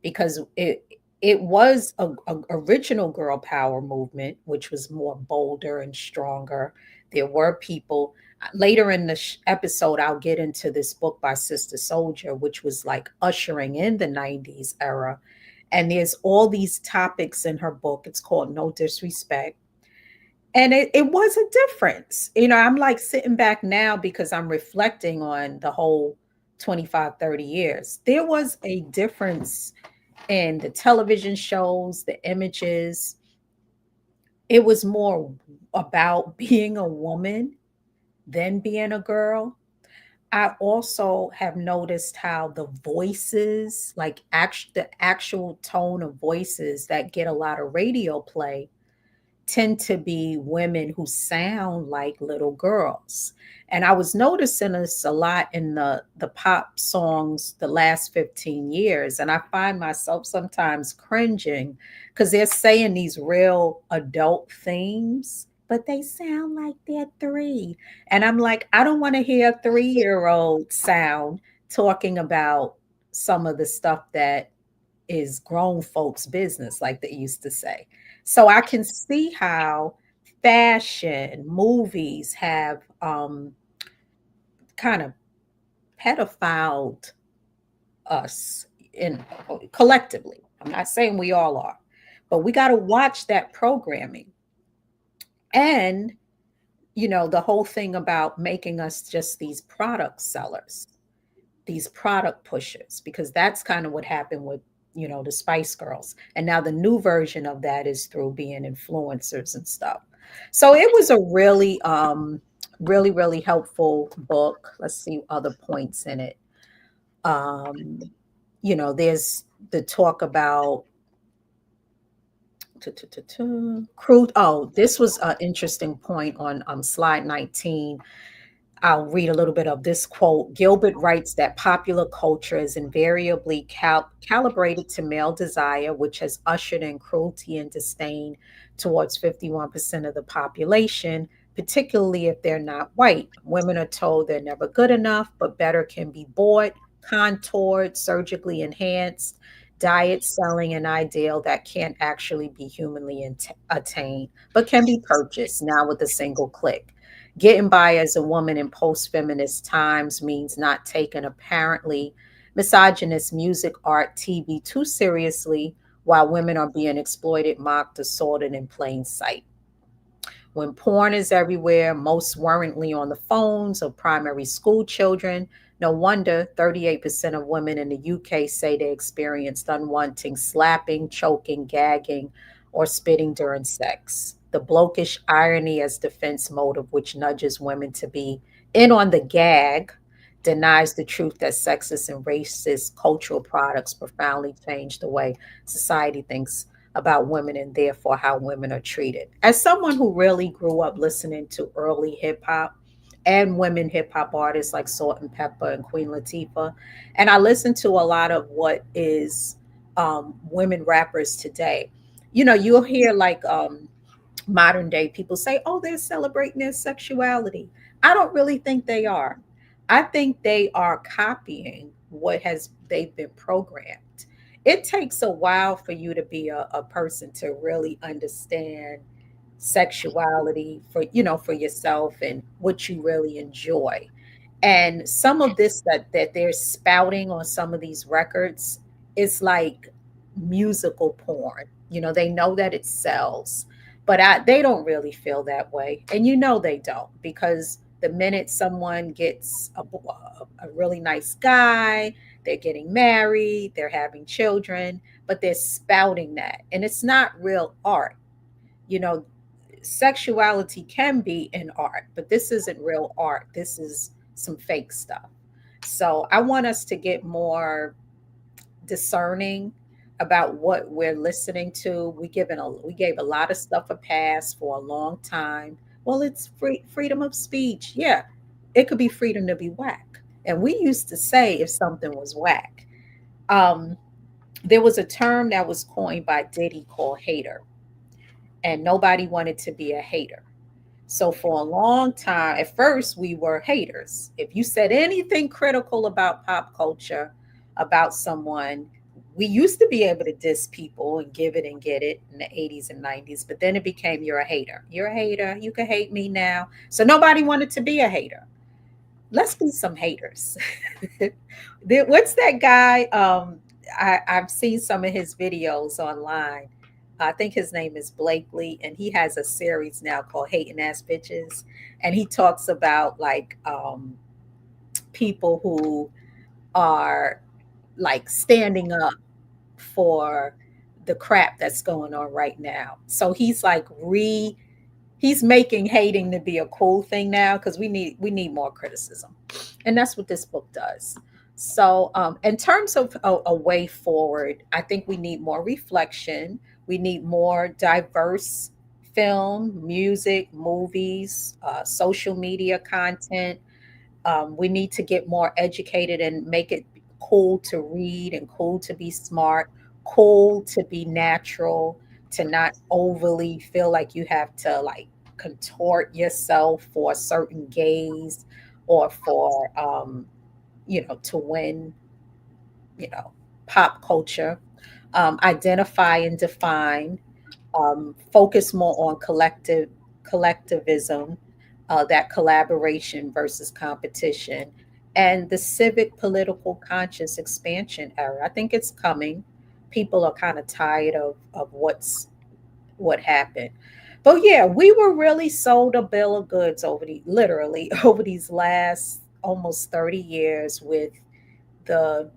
because it was a original girl power movement, which was more bolder and stronger. There were people later in the episode, I'll get into this book by Sister Souljah, which was like ushering in the 90s era. And there's all these topics in her book. It's called No Disrespect. And it was a difference. I'm like sitting back now because I'm reflecting on the whole 25, 30 years. There was a difference in the television shows, the images. It was more about being a woman than being a girl. I also have noticed how the voices, like the actual tone of voices that get a lot of radio play, tend to be women who sound like little girls. And I was noticing this a lot in the pop songs the last 15 years. And I find myself sometimes cringing because they're saying these real adult themes, but they sound like they're three. And I'm like, I don't want to hear a 3-year-old sound talking about some of the stuff that is grown folks' business, like they used to say. So I can see how fashion, movies have kind of pedophiled us in collectively. I'm not saying we all are, but we got to watch that programming. And the whole thing about making us just these product sellers, these product pushers, because that's kind of what happened with the Spice Girls. And now the new version of that is through being influencers and stuff. So it was a really helpful book. Let's see other points in it. There's the talk about crude. Oh, this was an interesting point on slide 19. I'll read a little bit of this quote. Gilbert writes that popular culture is invariably calibrated to male desire, which has ushered in cruelty and disdain towards 51% of the population, particularly if they're not white. Women are told they're never good enough, but better can be bought, contoured, surgically enhanced, diet selling an ideal that can't actually be humanly attained, but can be purchased now with a single click. Getting by as a woman in post feminist times means not taking apparently misogynist music, art, TV too seriously while women are being exploited, mocked, assaulted in plain sight. When porn is everywhere, most worryingly on the phones of primary school children, no wonder 38% of women in the UK say they experienced unwanted slapping, choking, gagging, or spitting during sex. The blokish irony as defense motive, which nudges women to be in on the gag, denies the truth that sexist and racist cultural products profoundly change the way society thinks about women and therefore how women are treated. As someone who really grew up listening to early hip hop, and women hip hop artists like Salt and Pepper and Queen Latifah. And I listen to a lot of what is women rappers today. You know, you'll hear like modern day people say, oh, they're celebrating their sexuality. I don't really think they are. I think they are copying what has they've been programmed. It takes a while for you to be a person to really understand sexuality for, you know, for yourself and what you really enjoy. And some of this that they're spouting on some of these records is like musical porn. You know, they know that it sells, but they don't really feel that way. And you know they don't, because the minute someone gets a really nice guy, they're getting married, they're having children, but they're spouting that. And it's not real art. You know, sexuality can be in art, but this isn't real art. This is some fake stuff. So I want us to get more discerning about what we're listening to. We gave a lot of stuff a pass for a long time. Well, it's freedom of speech. Yeah, it could be freedom to be whack. And we used to say if something was whack. Um, there was a term that was coined by Diddy called hater, and nobody wanted to be a hater. So for a long time, at first we were haters. If you said anything critical about pop culture, about someone, we used to be able to diss people and give it and get it in the 80s and 90s, but then it became you're a hater. You're a hater. You can hate me now. So nobody wanted to be a hater. Let's be some haters. What's that guy? I've seen some of his videos online. I think his name is Blakely, and he has a series now called Hating Ass Bitches. And he talks about like people who are like standing up for the crap that's going on right now. So he's like he's making hating to be a cool thing now, because we need more criticism, and that's what this book does. So in terms of a way forward, I think we need more reflection. We need more diverse film, music, movies, social media content. We need to get more educated and make it cool to read and cool to be smart, cool to be natural, to not overly feel like you have to like contort yourself for a certain gaze or for to win, you know, pop culture. Identify and define, focus more on collectivism, that collaboration versus competition, and the civic political conscious expansion era. I think it's coming. People are kind of tired of what happened. But yeah, we were really sold a bill of goods over literally over these last almost 30 years with the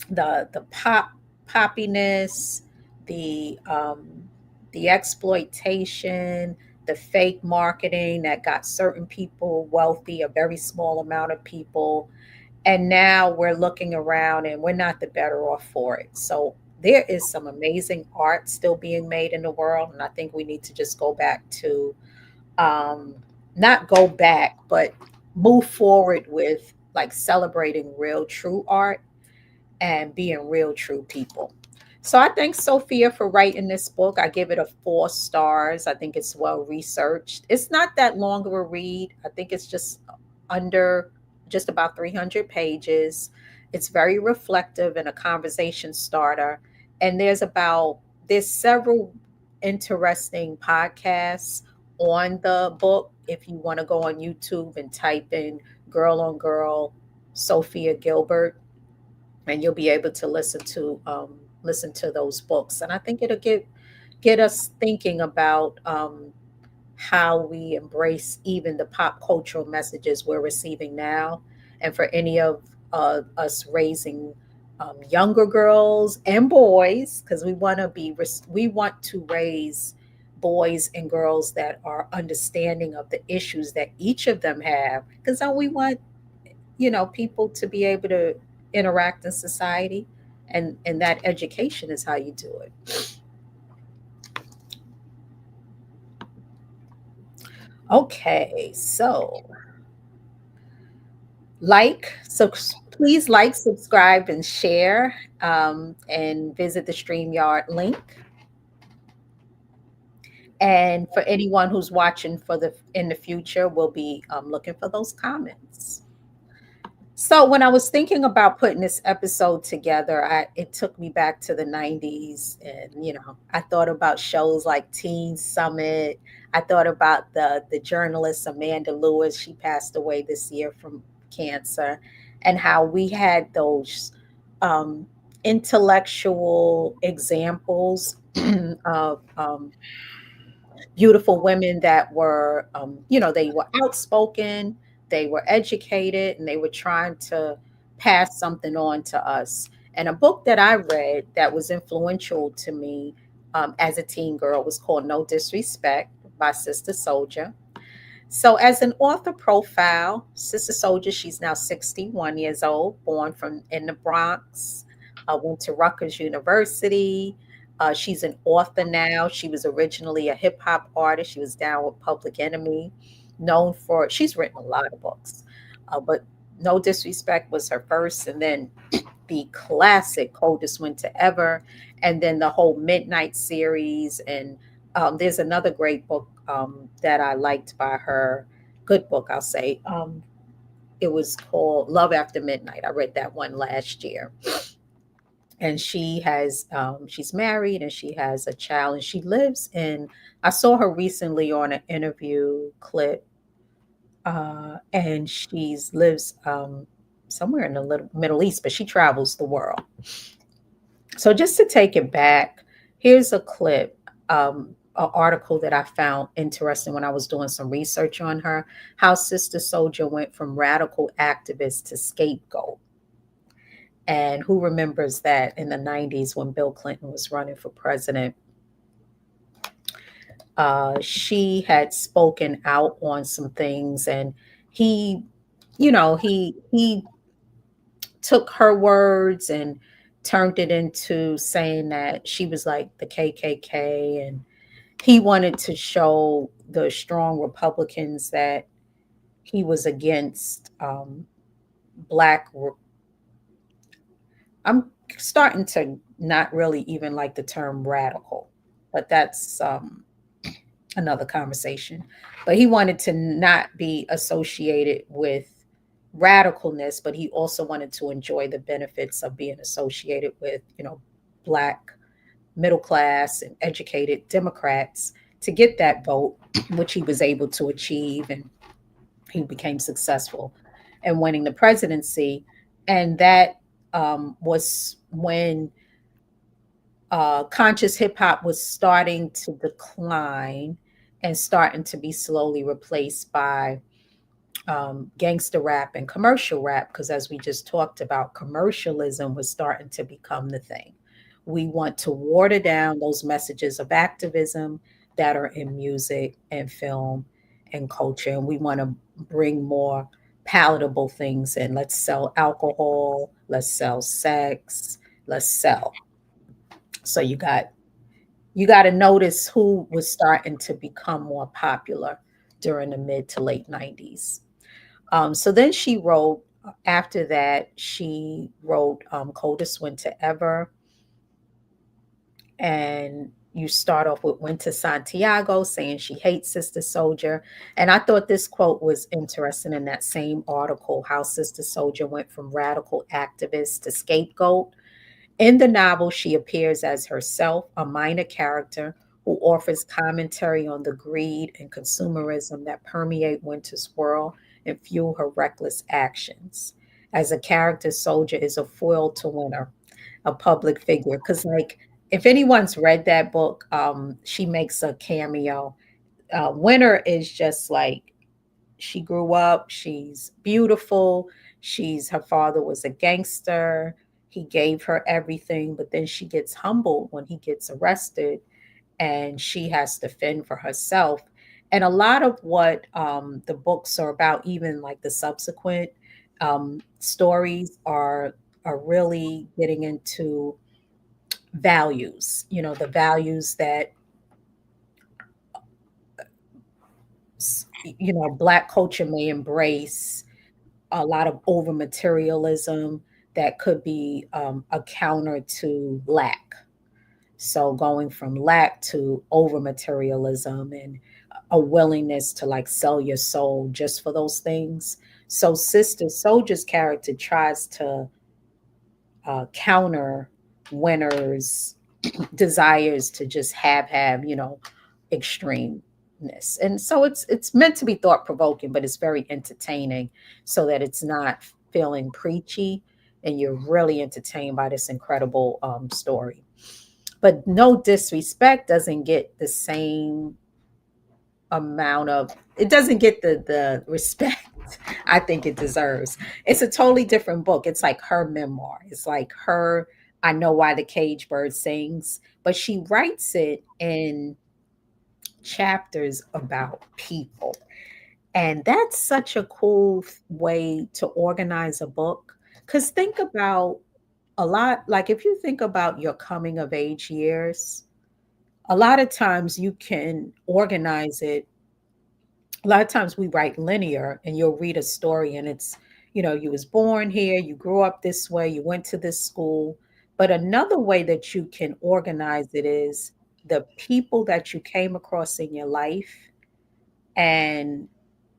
the poppiness, the exploitation, the fake marketing that got certain people wealthy, a very small amount of people. And now we're looking around and we're not the better off for it. So there is some amazing art still being made in the world. And I think we need to just go back to, um, not go back, but move forward with like celebrating real, true art and being real, true people. So I thank Sophia for writing this book. I give it a 4 stars. I think it's well researched. It's not that long of a read. I think it's under just about 300 pages. It's very reflective and a conversation starter. And there's several interesting podcasts on the book. If you want to go on YouTube and type in Girl on Girl Sophia Gilbert, and you'll be able to listen to those books. And I think it'll get us thinking about how we embrace even the pop cultural messages we're receiving now, and for any of us raising younger girls and boys, because we want to raise boys and girls that are understanding of the issues that each of them have, because we want people to be able to interact in society, and that education is how you do it. Okay, so So please like, subscribe, and share, and visit the StreamYard link. And for anyone who's watching for the in the future, we'll be looking for those comments. So when I was thinking about putting this episode together, it took me back to the 90s, and I thought about shows like Teen Summit. I thought about the journalist Amanda Lewis. She passed away this year from cancer, and how we had those um, intellectual examples of beautiful women that were, they were outspoken, they were educated, and they were trying to pass something on to us. And a book that I read that was influential to me as a teen girl was called No Disrespect by Sister Souljah. So, as an author profile, Sister Souljah, she's now 61 years old, born from in the Bronx, went to Rutgers University. She's an author now. She was originally a hip hop artist. She was down with Public Enemy, known for, she's written a lot of books, but No Disrespect was her first. And then the classic Coldest Winter Ever, and then the whole Midnight series. And there's another great book that I liked by her, good book, I'll say. It was called Love After Midnight. I read that one last year. And she's married and she has a child, and she lives in, I saw her recently on an interview clip, and she's lives somewhere in the Middle East, but she travels the world. So just to take it back, here's a clip, an article that I found interesting when I was doing some research on her, how Sister Souljah went from radical activist to scapegoat. And who remembers that in the 90s when Bill Clinton was running for president? She had spoken out on some things, and he, he took her words and turned it into saying that she was like the KKK, and he wanted to show the strong Republicans that he was against black. I'm starting to not really even like the term radical, but that's another conversation. But he wanted to not be associated with radicalness, but he also wanted to enjoy the benefits of being associated with, black middle class and educated Democrats to get that vote, which he was able to achieve. And he became successful in winning the presidency. And that was when conscious hip hop was starting to decline and starting to be slowly replaced by gangster rap and commercial rap, because as we just talked about, commercialism was starting to become the thing. We want to water down those messages of activism that are in music and film and culture, and we want to bring more palatable things in. Let's sell alcohol, let's sell sex, let's sell. So you got to notice who was starting to become more popular during the mid to late 90s. So then she wrote, after that, she wrote Coldest Winter Ever. And you start off with Winter Santiago saying she hates Sister Souljah. And I thought this quote was interesting in that same article, how Sister Souljah went from radical activist to scapegoat. In the novel, she appears as herself, a minor character who offers commentary on the greed and consumerism that permeate Winter's world and fuel her reckless actions. As a character, Souljah is a foil to Winter, a public figure. Because, like, if anyone's read that book, she makes a cameo. Winter is just like, she grew up, she's beautiful, her father was a gangster, he gave her everything, but then she gets humbled when he gets arrested and she has to fend for herself. And a lot of what the books are about, even like the subsequent stories, are really getting into values, the values that Black culture may embrace, a lot of over materialism that could be a counter to lack. So going from lack to over materialism and a willingness to like sell your soul just for those things. So Sister Soldier's character tries to counter Winner's desires to just have extremeness. And so it's meant to be thought provoking, but it's very entertaining so that it's not feeling preachy and you're really entertained by this incredible story. But no disrespect, doesn't get the same amount of, it doesn't get the respect I think it deserves. It's a totally different book. It's like her memoir. It's like her, I know why the cage bird sings, but she writes it in chapters about people. And that's such a cool way to organize a book. Because think about a lot, like if you think about your coming of age years, a lot of times you can organize it. A lot of times we write linear and you'll read a story and it's, you was born here, you grew up this way, you went to this school. But another way that you can organize it is the people that you came across in your life and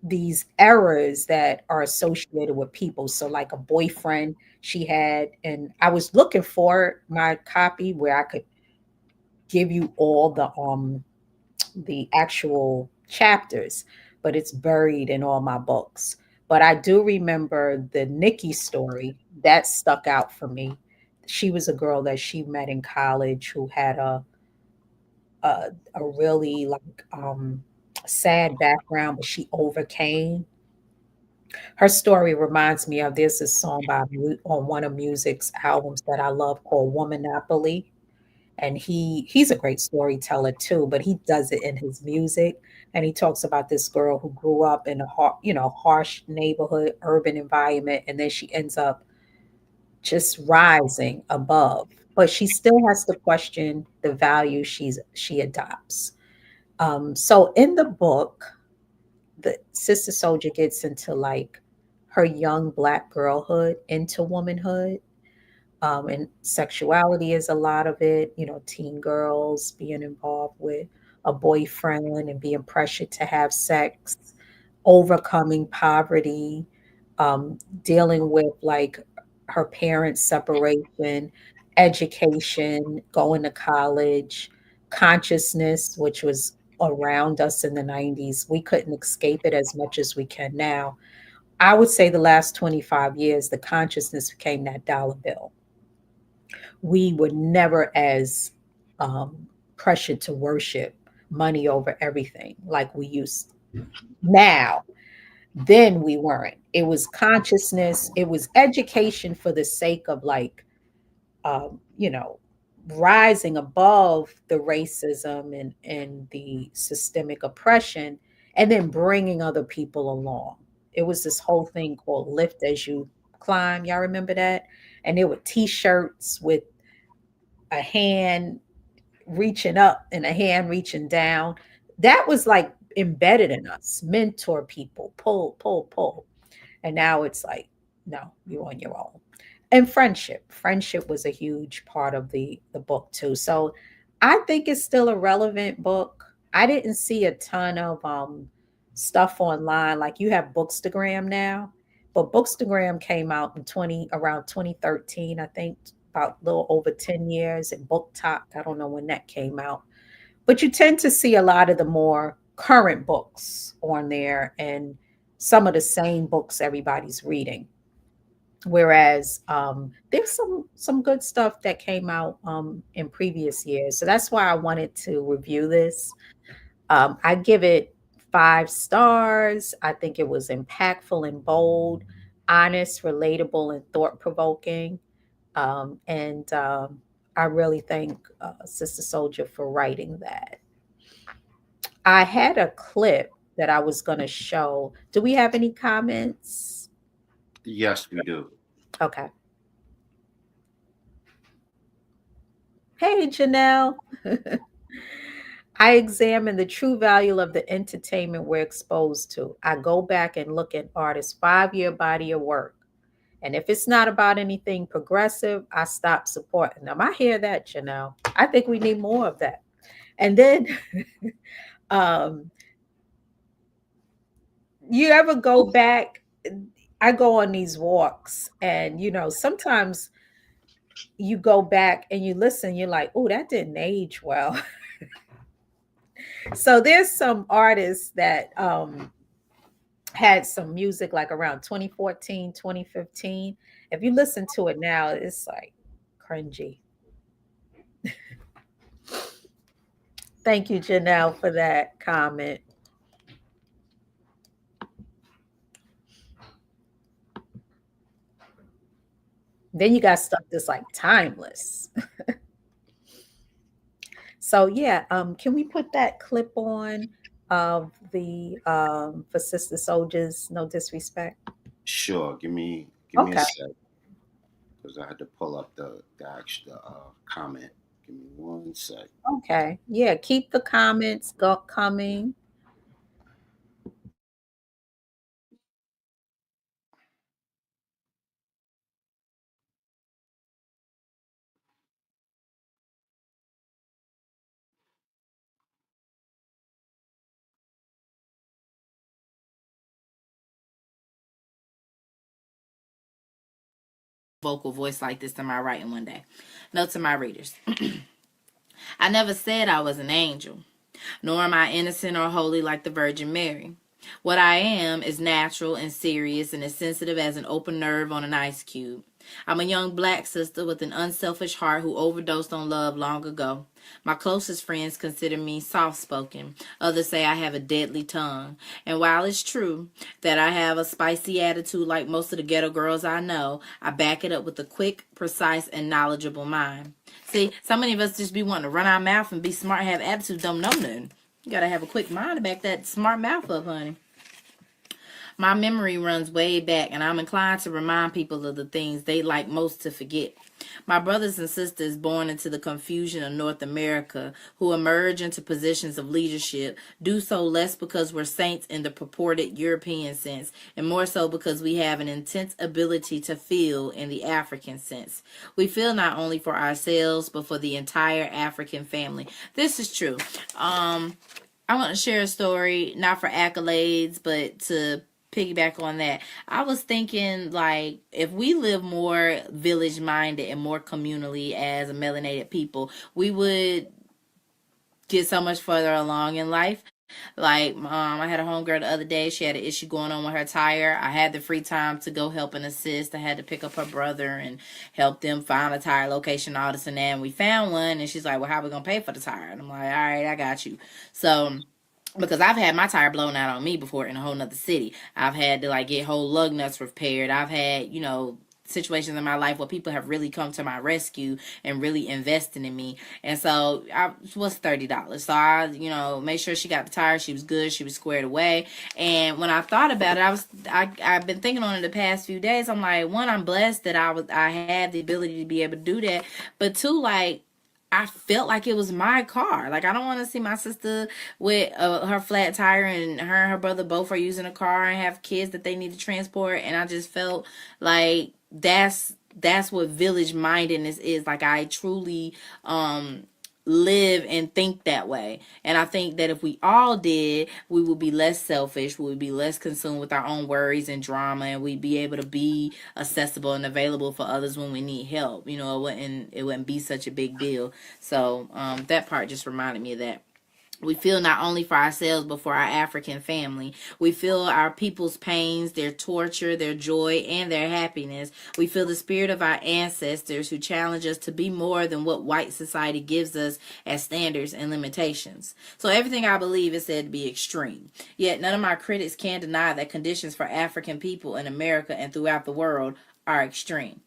these errors that are associated with people. So like a boyfriend she had, and I was looking for my copy where I could give you all the actual chapters, but it's buried in all my books. But I do remember the Nikki story that stuck out for me. She was a girl that she met in college who had a really like sad background, but she overcame. Her story reminds me of, there's this song on one of music's albums that I love called Womanopoly, and he's a great storyteller too, but he does it in his music. And he talks about this girl who grew up in a harsh neighborhood urban environment, and then she ends up just rising above, but she still has to question the value she adopts. So in the book, the Sister Soldier gets into like her young black girlhood into womanhood, and sexuality is a lot of it, teen girls being involved with a boyfriend and being pressured to have sex, overcoming poverty, dealing with like her parents' separation, education, going to college, consciousness, which was around us in the 90s. We couldn't escape it as much as we can now. I would say the last 25 years, the consciousness became that dollar bill. We were never as pressured to worship money over everything like we used now. Then we weren't. It was consciousness, it was education for the sake of like, um, you know, rising above the racism and the systemic oppression, and then bringing other people along. It was this whole thing called Lift as You Climb. Y'all remember that? And there were t-shirts with a hand reaching up and a hand reaching down. That was like embedded in us. Mentor people, pull, pull, pull. And now it's like, no, you're on your own. And friendship was a huge part of the book too. So I think it's still a relevant book. I didn't see a ton of stuff online. Like you have Bookstagram now, but Bookstagram came out in 2013, I think, about a little over 10 years. And Book Talk, I don't know when that came out, but you tend to see a lot of the more current books on there and some of the same books everybody's reading. Whereas there's some good stuff that came out in previous years. So that's why I wanted to review this. I give it 5 stars. I think it was impactful and bold, honest, relatable, and thought provoking. And I really thank Sister Soldier for writing that. I had a clip that I was going to show. Do we have any comments? Yes, we do. Okay. Hey, Janelle. I examine the true value of the entertainment we're exposed to. I go back and look at artists' 5-year body of work. And if it's not about anything progressive, I stop supporting them. I hear that, Janelle. I think we need more of that. And then um, you ever go back? I go on these walks, and sometimes you go back and you listen, you're like, oh, that didn't age well. So there's some artists that had some music like around 2014, 2015. If you listen to it now, it's like cringy. Thank you, Janelle, for that comment. Then you got stuff that's like timeless. So yeah, can we put that clip on of the for Sister Soldiers, no disrespect? Sure. Give me a Okay. sec because I had to pull up the actual comment. Give me one sec. Okay. Yeah, keep the comments coming. Vocal voice like this in my writing one day. Note to my readers. I never said I was an angel, nor am I innocent or holy like the Virgin Mary. What I am is natural and serious and as sensitive as an open nerve on an ice cube. I'm a young black sister with an unselfish heart who overdosed on love long ago. My closest friends consider me soft-spoken. Others say I have a deadly tongue. And while it's true that I have a spicy attitude like most of the ghetto girls I know, I back it up with a quick, precise, and knowledgeable mind. See, so many of us just be wanting to run our mouth and be smart, have attitude, don't know nothing. You gotta have a quick mind to back that smart mouth up, honey. My memory runs way back, and I'm inclined to remind people of the things they like most to forget. My brothers and sisters born into the confusion of North America, who emerge into positions of leadership, do so less because we're saints in the purported European sense, and more so because we have an intense ability to feel in the African sense. We feel not only for ourselves, but for the entire African family. This is true. I want to share a story, not for accolades, but to piggyback on that. I was thinking, like, if we live more village minded and more communally as a melanated people, we would get so much further along in life. Like, I had a homegirl the other day. She had an issue going on with her tire. I had the free time to go help and assist. I had to pick up her brother and help them find a tire location, all this and that. And we found one, and she's like, well, how are we going to pay for the tire? And I'm like, all right, I got you. So, because I've had my tire blown out on me before in a whole nother city. I've had to like get whole lug nuts repaired. I've had, situations in my life where people have really come to my rescue and really invested in me. And so I was $30. So I, made sure she got the tire. She was good. She was squared away. And when I thought about it, I've been thinking on it the past few days. I'm like, one, I'm blessed that I had the ability to be able to do that. But two, like, I felt like it was my car. Like, I don't want to see my sister with her flat tire, and her brother both are using a car and have kids that they need to transport. And I just felt like that's what village mindedness is. Like, I truly live and think that way. And I think that if we all did, we would be less selfish, we would be less consumed with our own worries and drama, and we'd be able to be accessible and available for others when we need help. It wouldn't be such a big deal. So that part just reminded me of that. We feel not only for ourselves, but for our African family. We feel our people's pains, their torture, their joy, and their happiness. We feel the spirit of our ancestors who challenge us to be more than what white society gives us as standards and limitations. So everything I believe is said to be extreme. Yet none of my critics can deny that conditions for African people in America and throughout the world are extreme.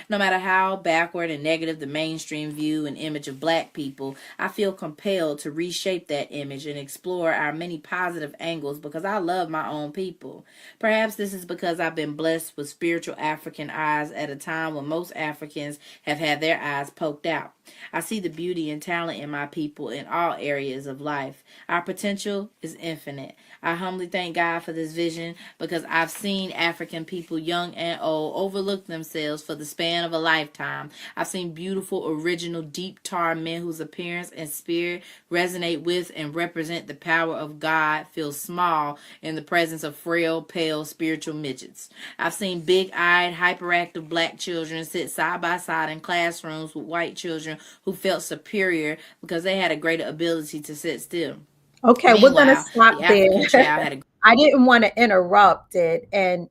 No matter how backward and negative the mainstream view and image of black people, I feel compelled to reshape that image and explore our many positive angles because I love my own people. Perhaps this is because I've been blessed with spiritual African eyes at a time when most Africans have had their eyes poked out. I see the beauty and talent in my people in all areas of life. Our potential is infinite. I humbly thank God for this vision because I've seen African people, young and old, overlook themselves for the span of a lifetime. I've seen beautiful, original, deep tar men whose appearance and spirit resonate with and represent the power of God feel small in the presence of frail, pale, spiritual midgets. I've seen big-eyed, hyperactive black children sit side by side in classrooms with white children who felt superior because they had a greater ability to sit still. Okay, we're going to Meanwhile, stop the there. African child had a I didn't want to interrupt it. And,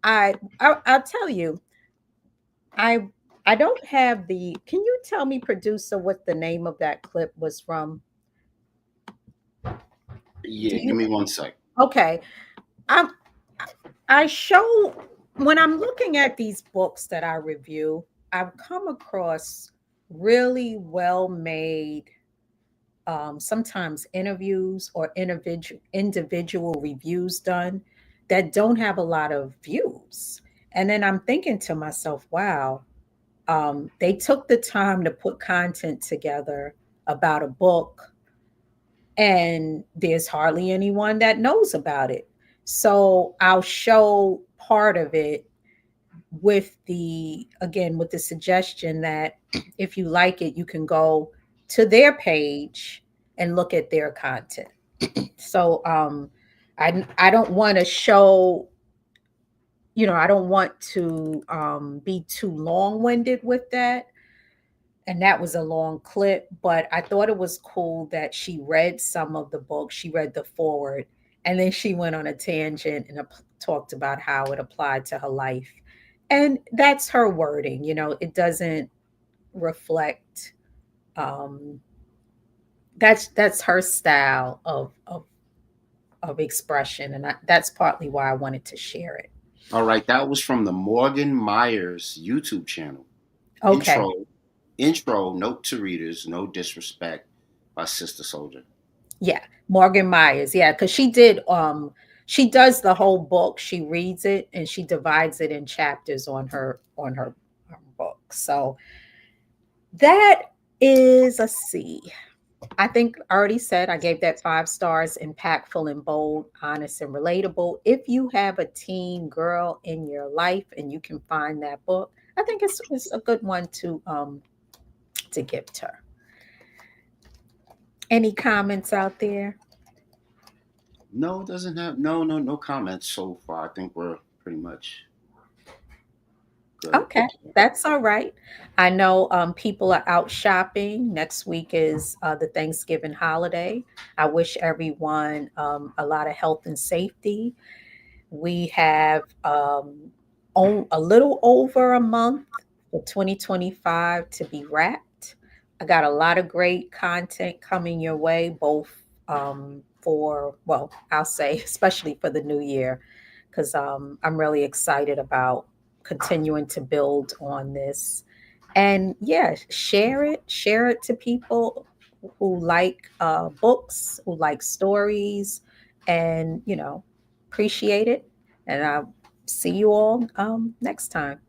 I'll tell you, I I don't have the, can you tell me, producer, what the name of that clip was from? Do Yeah, give you? me one sec. Okay. I'm, I show, when I'm looking at these books that I review, I've come across really well made, sometimes interviews or individual reviews done that don't have a lot of views. And then I'm thinking to myself, wow, they took the time to put content together about a book, and there's hardly anyone that knows about it. So I'll show part of it with the suggestion that if you like it, you can go to their page and look at their content. So I don't want to show, I don't want to be too long-winded with that. And that was a long clip, but I thought it was cool that she read some of the book. She read the forward, and then she went on a tangent and talked about how it applied to her life. And that's her wording, it doesn't reflect, um that's her style of expression, and that's partly why I wanted to share it. All right, that was from the Morgan Myers YouTube channel. Okay. Intro, note to readers, no disrespect by Sister Souljah. Yeah, Morgan Myers. Yeah, because she does the whole book. She reads it and she divides it in chapters on her book. So that is, let's see. I think I already said I gave that 5 stars, impactful and bold, honest and relatable. If you have a teen girl in your life and you can find that book, I think it's a good one to gift her. Any comments out there? No, it doesn't have no comments so far. I think we're pretty much good. Okay, that's all right. I know people are out shopping. Next week is the Thanksgiving holiday. I wish everyone a lot of health and safety. We have a little over a month for 2025 to be wrapped. I got a lot of great content coming your way, both well, I'll say, especially for the new year, because I'm really excited about continuing to build on this. And yeah, share it to people who like books, who like stories, and appreciate it. And I'll see you all next time.